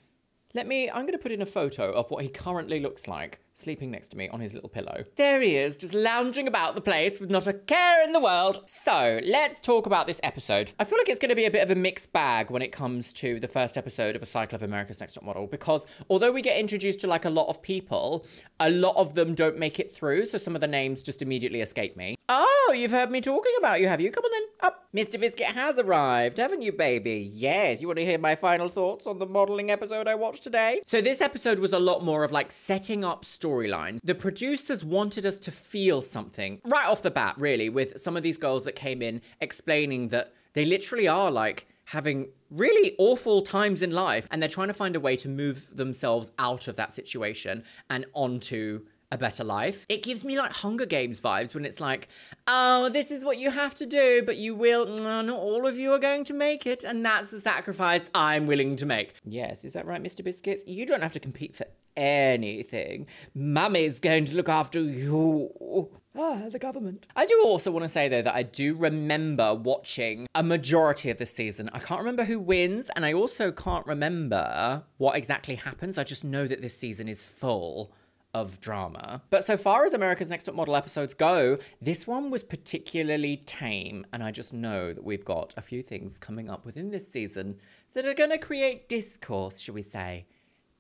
I'm going to put in a photo of what he currently looks like, sleeping next to me on his little pillow. There he is, just lounging about the place with not a care in the world. So, let's talk about this episode. I feel like it's going to be a bit of a mixed bag when it comes to the first episode of A Cycle of America's Next Top Model, because although we get introduced to like a lot of people, a lot of them don't make it through, so some of the names just immediately escape me. Oh, you've heard me talking about you, have you? Come on then, up. Mr. Biscuit has arrived, haven't you, baby? Yes, you want to hear my final thoughts on the modelling episode I watched today? So this episode was a lot more of like setting up storylines. The producers wanted us to feel something right off the bat, really, with some of these girls that came in explaining that they literally are like having really awful times in life and they're trying to find a way to move themselves out of that situation and onto a better life. It gives me like Hunger Games vibes when it's like, oh, this is what you have to do, but you will, not all of you are going to make it, and that's the sacrifice I'm willing to make. Yes, is that right, Mr. Biscuits? You don't have to compete for anything. Mummy's going to look after you. Ah, the government. I do also want to say, though, that I do remember watching a majority of this season. I can't remember who wins, and I also can't remember what exactly happens. I just know that this season is full of drama. But so far as America's Next Top Model episodes go, this one was particularly tame, and I just know that we've got a few things coming up within this season that are gonna create discourse, shall we say.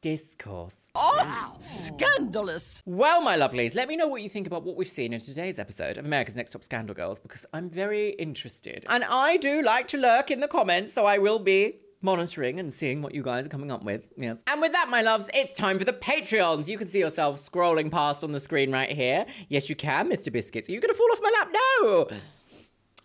Discourse. Oh, scandalous. Well, my lovelies, let me know what you think about what we've seen in today's episode of America's Next Top Scandal Girls, because I'm very interested. And I do like to lurk in the comments, so I will be monitoring and seeing what you guys are coming up with. Yes. And with that, my loves, it's time for the Patreons. You can see yourself scrolling past on the screen right here. Yes, you can, Mr. Biscuits. Are you gonna fall off my lap? No!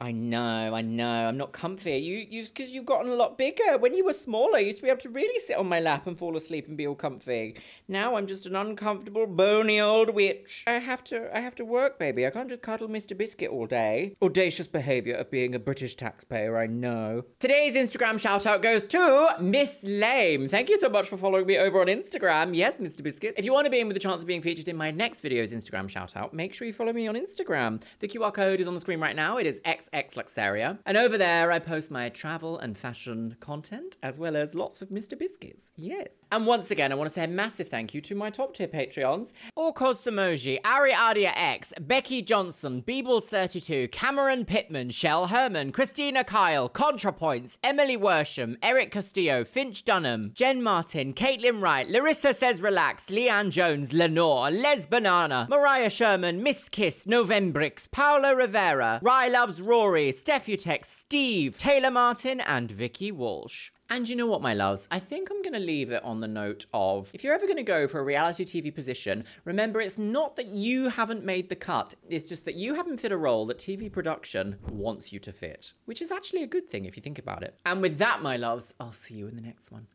I know, I'm not comfy. Because you've gotten a lot bigger. When you were smaller, you used to be able to really sit on my lap and fall asleep and be all comfy. Now I'm just an uncomfortable, bony old witch. I have to work, baby. I can't just cuddle Mr. Biscuit all day. Audacious behaviour of being a British taxpayer, I know. Today's Instagram shout-out goes to Miss Lame. Thank you so much for following me over on Instagram. Yes, Mr. Biscuit. If you want to be in with a chance of being featured in my next video's Instagram shout-out, make sure you follow me on Instagram. The QR code is on the screen right now. It is X X Luxeria. And over there, I post my travel and fashion content, as well as lots of Mr. Biscuits. Yes. And once again, I want to say a massive thank you to my top tier Patreons. Orkos Samoji, Ariadia X, Becky Johnson, Beebles32, Cameron Pittman, Shell Herman, Christina Kyle, ContraPoints, Emily Worsham, Eric Castillo, Finch Dunham, Jen Martin, Caitlin Wright, Larissa Says Relax, Leanne Jones, Lenore, Les Banana, Mariah Sherman, Miss Kiss, Novembrix, Paolo Rivera, Rye Loves Rory, Stephutex, Steve, Taylor Martin, and Vicky Walsh. And you know what, my loves? I think I'm going to leave it on the note of, if you're ever going to go for a reality TV position, remember it's not that you haven't made the cut, it's just that you haven't fit a role that TV production wants you to fit. Which is actually a good thing if you think about it. And with that, my loves, I'll see you in the next one.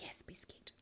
Yes, Biscuit.